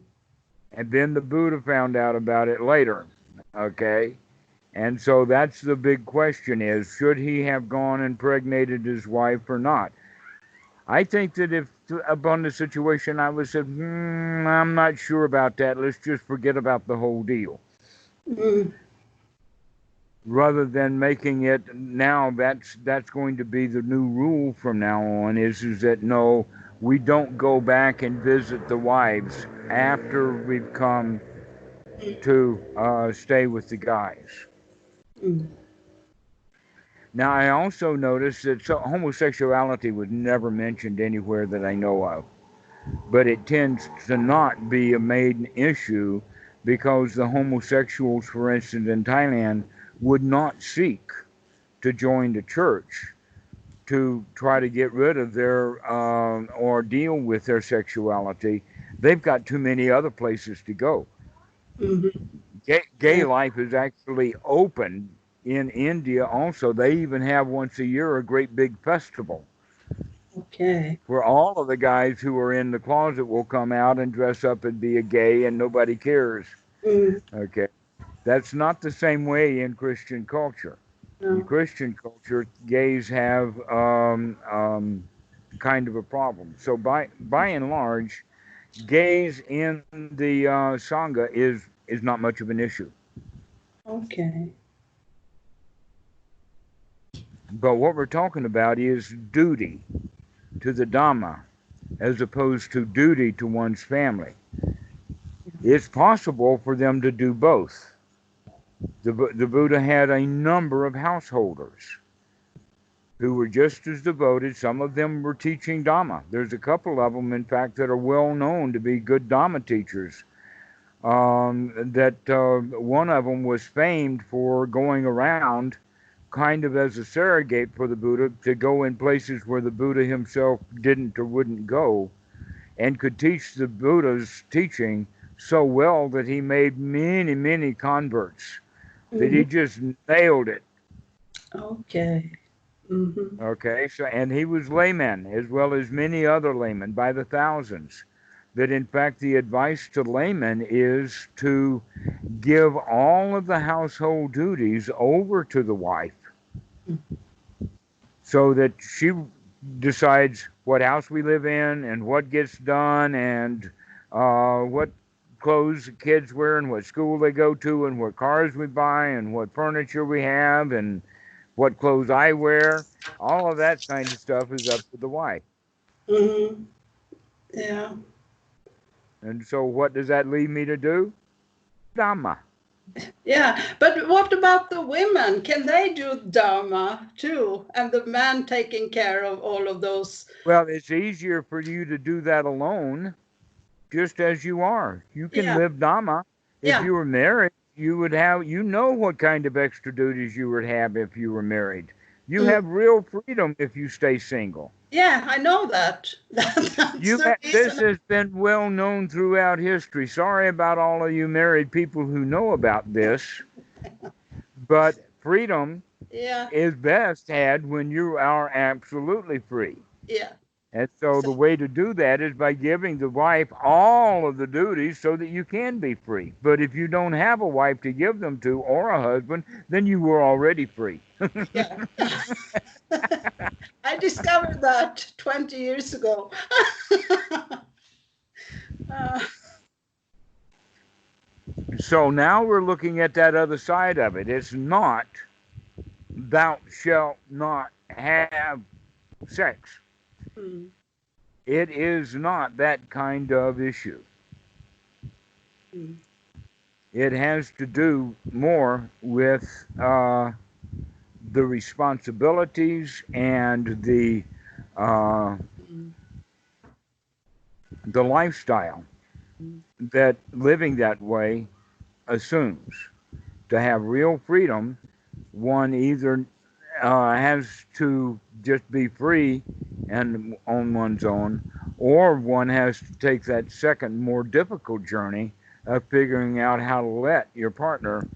then the Buddha found out about it later. Okay? And so that's the big question, is should he have gone and impregnated his wife or not? I think that if upon the situation I would say, I'm not sure about that. Let's just forget about the whole deal. Mm. Rather than making it now that's going to be the new rule from now on is that no, we don't go back and visit the wives after we've come to stay with the guys. Mm. Now I also noticed that homosexuality was never mentioned anywhere that I know of, but it tends to not be a main issue because the homosexuals, for instance, in Thailand, would not seek to join the church to try to get rid of their or deal with their sexuality. They've got too many other places to go. Mhm. Gay Yeah. life is actually open in India also. They even have once a year a great big festival Okay. where all of the guys who are in the closet will come out and dress up and be a gay and nobody cares. Mm. Okay. That's not the same way in Christian culture. In No. Christian culture, gays have kind of a problem. So by and large, gays in the Sangha is not much of an issue. Okay. But what we're talking about is duty to the Dhamma as opposed to duty to one's family. It's possible for them to do both. The Buddha had a number of householders who were just as devoted. Some of them were teaching Dhamma. There's a couple of them, in fact, that are well known to be good Dhamma teachers. One of them was famed for going around kind of as a surrogate for the Buddha to go in places where the Buddha himself didn't or wouldn't go, and could teach the Buddha's teaching so well that he made many, many converts, that he Mhm. just nailed it. Okay. Mhm. Okay, so and he was layman as well as many other laymen by the thousands. That in fact the advice to laymen is to give all of the household duties over to the wife so that she decides what house we live in and what gets done and what clothes the kids wear and what school they go to and what cars we buy and what furniture we have and what clothes I wear. All of that kind of stuff is up to the wife. Mhm. Yeah. And so what does that lead me to do? Dhamma. Yeah. But what about the women? Can they do Dharma too? And the man taking care of all of those? Well, it's easier for you to do that alone, just as you are. You can Yeah. live Dhamma. If Yeah. you were married, you would have, you know what kind of extra duties you would have if you were married. You Mm. have real freedom if you stay single. Yeah, I know that. That's the This reason. has been well known throughout history. Sorry about all of you married people who know about this, but freedom Yeah. is best had when you are absolutely free. Yeah. And so the way to do that is by giving the wife all of the duties so that you can be free. But if you don't have a wife to give them to or a husband, then you were already free. Yeah. I discovered that 20 years ago. Uh, So now we're looking at that other side of it. It's not thou shalt not have sex. mm, It is not that kind of issue. mm, It has to do more with the responsibilities and uh, mm, the lifestyle mm, that living that way assumes. To have real freedom, one either has to just be free and on one's own, or one has to take that second, more difficult journey of figuring out how to let your partner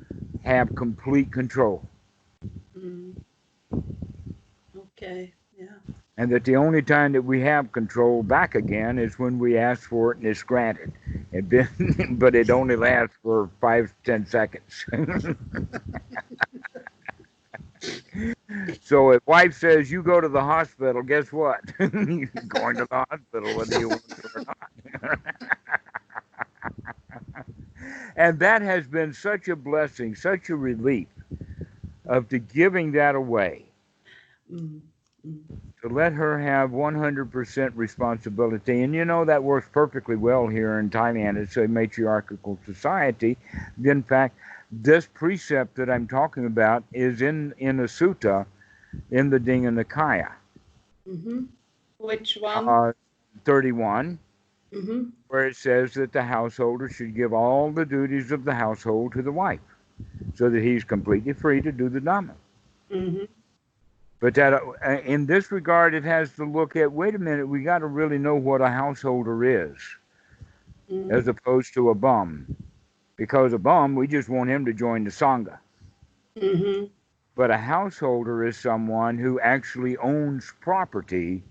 have complete control. mm. Okay. Yeah. And that the only time that we have control back again is when we ask for it and it's granted. But it only lasts for 5 to 10 seconds. So if wife says you go to the hospital, guess what? You're going to the hospital whether you want to or not. And that has been such a blessing, such a relief of to giving that away, Mm. Mm. to let her have 100% responsibility. And you know, that works perfectly well here in Thailand. It's a matriarchal society. In fact, this precept that I'm talking about is in a sutta in the Dinga Nikaya, Mm-hmm. Which one? 31, Mm-hmm. where it says that the householder should give all the duties of the household to the wife, so that he's completely free to do the Dhamma. Mm-hmm. But that, in this regard, it has to look at, wait a minute, we got to really know what a householder is, Mm-hmm. as opposed to a bum. Because a bum, we just want him to join the Sangha. Mm-hmm. But a householder is someone who actually owns property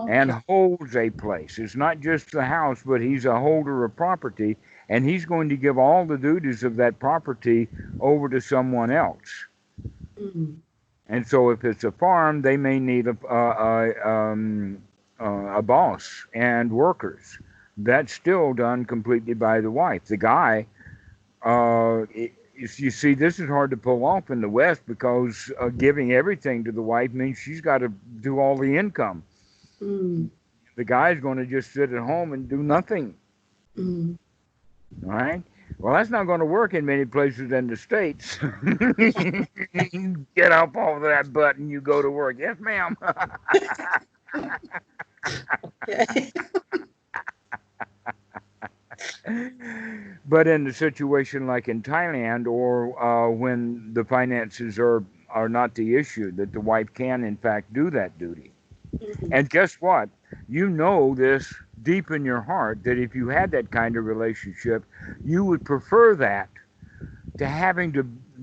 and Okay. holds a place. It's not just the house, but he's a holder of property, and he's going to give all the duties of that property over to someone else. Mm-hmm. And so, if it's a farm, they may need a boss and workers. That's still done completely by the wife. The guy, you see, this is hard to pull off in the West because giving everything to the wife means she's got to do all the income. Mm. The guy's going to just sit at home and do nothing. Mm. All right? Well, that's not going to work in many places in the States. Get up off that butt and you go to work. Yes, ma'am. Okay. But in a situation like in Thailand, or when the finances are not the issue, that the wife can, in fact, do that duty. Mm-hmm. And guess what? You know this deep in your heart that if you had that kind of relationship, you would prefer that to having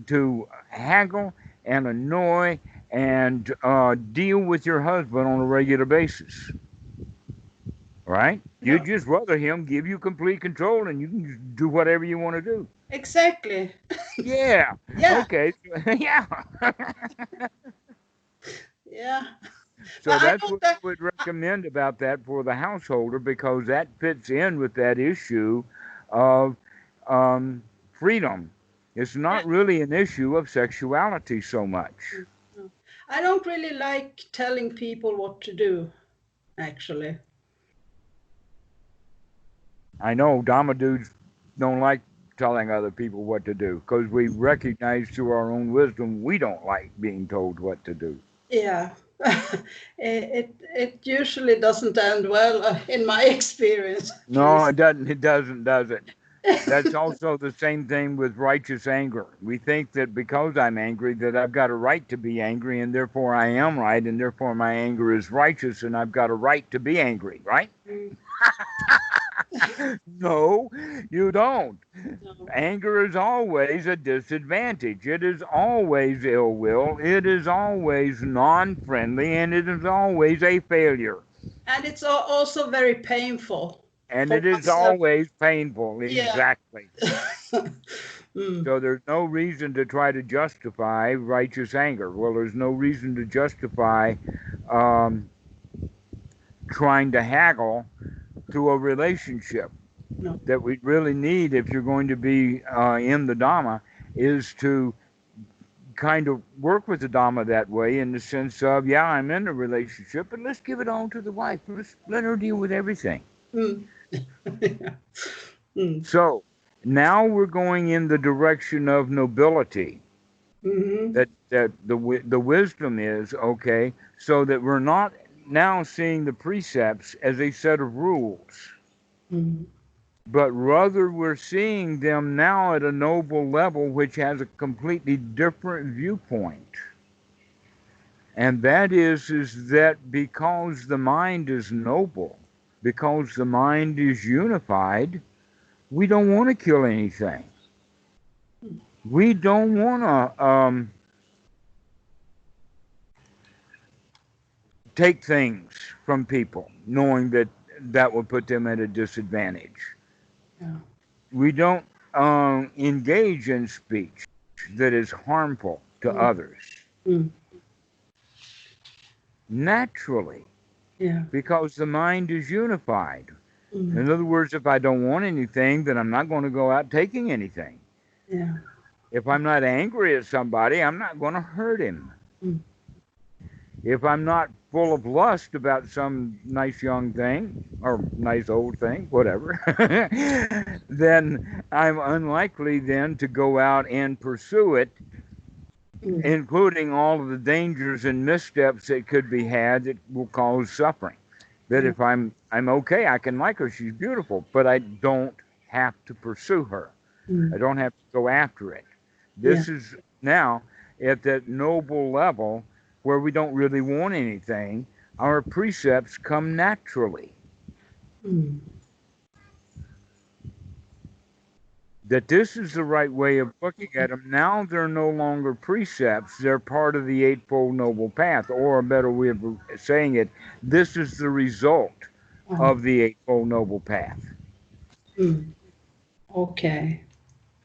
to haggle and annoy and deal with your husband on a regular basis. Right? You'd Yeah. just rather him give you complete control and you can just do whatever you want to do. Exactly. Yeah. Yeah. Okay. Yeah. Yeah. So But I that's don't. what I would recommend about that for the householder, because that fits in with that issue of freedom. It's Yeah. not really an issue of sexuality so much. No. I don't really like telling people what to do, actually. I know Dhamma dudes don't like telling other people what to do because we recognize through our own wisdom we don't like being told what to do. Yeah. It usually doesn't end well, in my experience, at No, least. it doesn't. It doesn't, does it? That's also the same thing with righteous anger. We think that because I'm angry that I've got a right to be angry and therefore I am right and therefore my anger is righteous and I've got a right to be angry, right? Mm. No, you don't. No. Anger is always a disadvantage. It is always ill will. It is always non-friendly, and it is always a failure. And it's also very painful And for it is oneself. always painful. Yeah. Exactly. Mm. So there's no reason to try to justify righteous anger. Well, there's no reason to justify um, trying to haggle to a relationship. No. That we really need, if you're going to be in the Dhamma, is to kind of work with the Dhamma that way, in the sense of, yeah, I'm in a relationship, but let's give it all to the wife. Let's let her deal with everything. Mm. Yeah. Mm. So now we're going in the direction of nobility. Mm-hmm. That the wisdom is, okay, so that we're not now seeing the precepts as a set of rules, Mm-hmm. but rather we're seeing them now at a noble level, which has a completely different viewpoint. And that is that because the mind is noble, because the mind is unified, we don't want to kill anything. We don't want to take things from people, knowing that that will put them at a disadvantage. Yeah. We don't engage in speech that is harmful to Mm. others. Mm. Naturally, Yeah. because the mind is unified. In other words, if I don't want anything, then I'm not going to go out taking anything. Yeah. If I'm not angry at somebody, I'm not going to hurt him. Mm. If I'm not full of lust about some nice young thing or nice old thing, whatever, then I'm unlikely then to go out and pursue it, including all of the dangers and missteps that could be had that will cause suffering. That if I'm okay, I can like her, she's beautiful, but I don't have to pursue her. I don't have to go after it. This is now at that noble level where we don't really want anything. Our precepts come naturally. That this is the right way of looking at them. Now they're no longer precepts. They're part of the Eightfold Noble Path, or a better way of saying it, this is the result of the Eightfold Noble Path. Okay.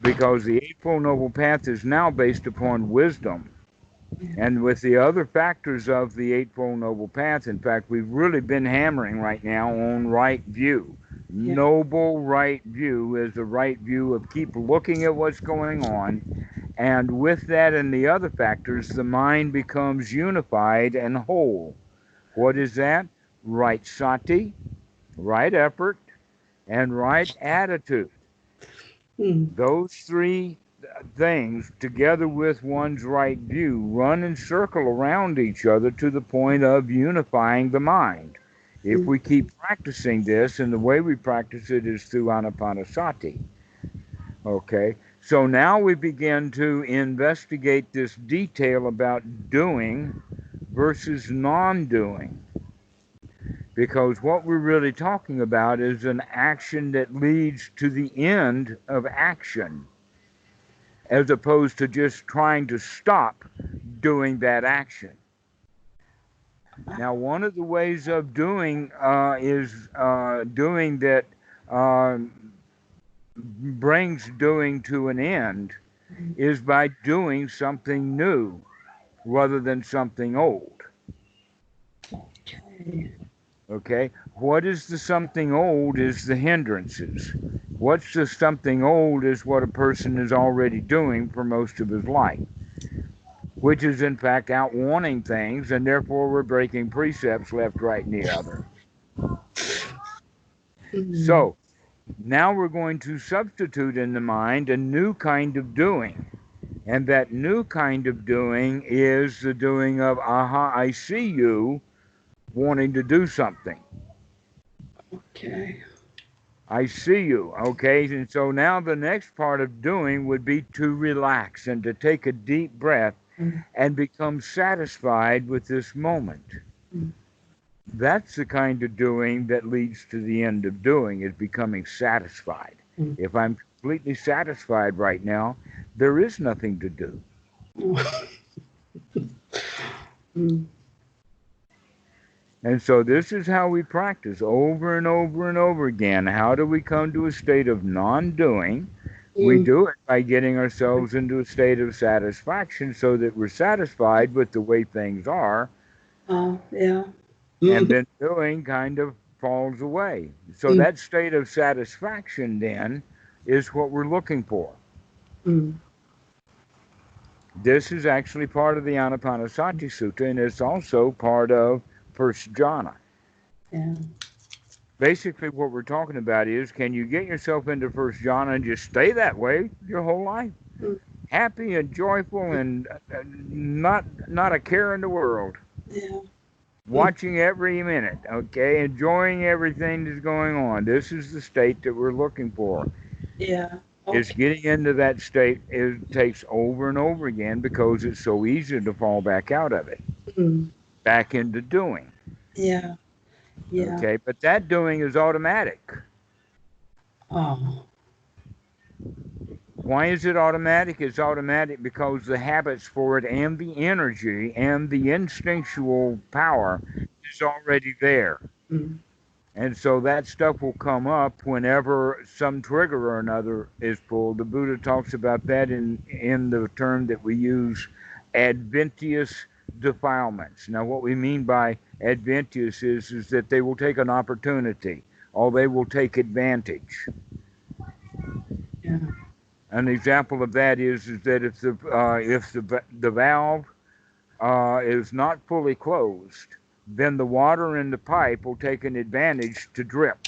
Because the Eightfold Noble Path is now based upon wisdom. And with the other factors of the Eightfold Noble Path, in fact, we've really been hammering right now on right view. Noble right view is the right view of keep looking at what's going on. And with that and the other factors, the mind becomes unified and whole. What is that? Right sati, right effort, and right attitude. Those three things, together with one's right view, run and circle around each other to the point of unifying the mind. If we keep practicing this, and the way we practice it is through anapanasati. Okay, so now we begin to investigate this detail about doing versus non-doing. Because what we're really talking about is an action that leads to the end of action, as opposed to just trying to stop doing that action. Now, one of the ways of doing is doing that brings doing to an end is by doing something new rather than something old. Okay? What is the something old is the hindrances. What's the something old is what a person is already doing for most of his life, which is in fact out wanting things, and therefore we're breaking precepts left, right, and the other. So now we're going to substitute in the mind a new kind of doing. And that new kind of doing is the doing of, aha, I see you wanting to do something. Okay. I see you, okay? And so now the next part of doing would be to relax and to take a deep breath and become satisfied with this moment. That's the kind of doing that leads to the end of doing, is becoming satisfied. If I'm completely satisfied right now, there is nothing to do. And so this is how we practice over and over and over again. How do we come to a state of non-doing? We do it by getting ourselves into a state of satisfaction so that we're satisfied with the way things are. And then doing kind of falls away. So that state of satisfaction then is what we're looking for. This is actually part of the Anapanasati Sutta, and it's also part of first jhana. Basically, what we're talking about is, can you get yourself into first jhana and just stay that way your whole life? Happy and joyful and not a care in the world. Watching every minute, okay? Enjoying everything that's going on. This is the state that we're looking for. It's getting into that state. It takes over and over again because it's so easy to fall back out of it. Back into doing. Okay, but that doing is automatic. Why is it automatic? It's automatic because the habits for it and the energy and the instinctual power is already there. And so that stuff will come up whenever some trigger or another is pulled. The Buddha talks about that in the term that we use, adventitious defilements. Now, what we mean by adventitious is that they will take an opportunity. or they will take advantage. Yeah. An example of that is that if the valve is not fully closed, then the water in the pipe will take an advantage to drip.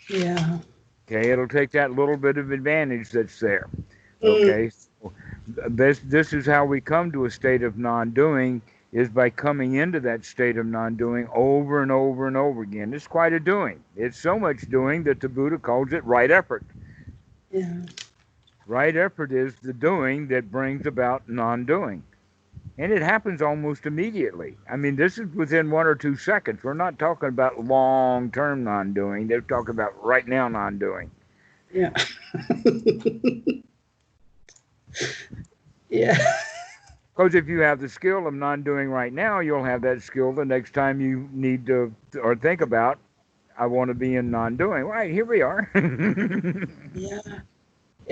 Yeah. Okay, it'll take that little bit of advantage that's there. Mm. Okay, so this is how we come to a state of non-doing, is by coming into that state of non-doing over and over and over again. It's quite a doing. It's so much doing that the Buddha calls it right effort. Yeah. Right effort is the doing that brings about non-doing. And it happens almost immediately. I mean, this is within 1 or 2 seconds. We're not talking about long-term non-doing. They're talking about right now non-doing. Yeah. Yeah. Because if you have the skill of non-doing right now, you'll have that skill the next time you need to or think about, I want to be in non-doing. Right, here we are. Yeah.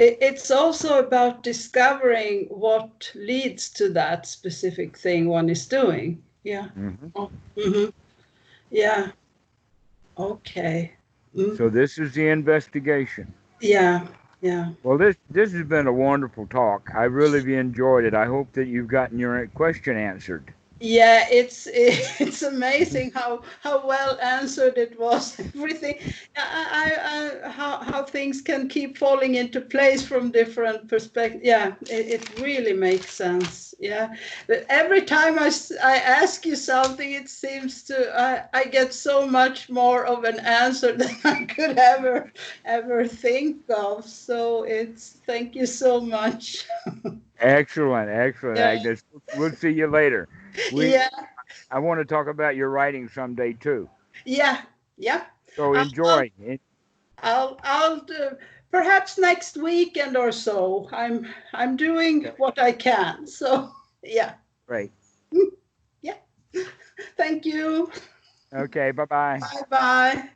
It's also about discovering what leads to that specific thing one is doing. Yeah. Mm-hmm. Oh, mm-hmm. Yeah. Okay. Mm. So this is the investigation. Yeah. Yeah. Well, this has been a wonderful talk. I really enjoyed it. I hope that you've gotten your question answered. Yeah, it's amazing how well answered it was. Everything, how things can keep falling into place from different perspectives. Yeah, it really makes sense. Yeah, but every time I ask you something, it seems I get so much more of an answer than I could ever think of. So thank you so much. Excellent, Yeah. Agnes. We'll see you later. Yeah. I want to talk about your writing someday too. Yeah. Yeah. So I'll, enjoy. I'll do, perhaps next weekend or so. I'm doing what I can. So yeah. Great. Yeah. Thank you. Okay. Bye bye. Bye bye.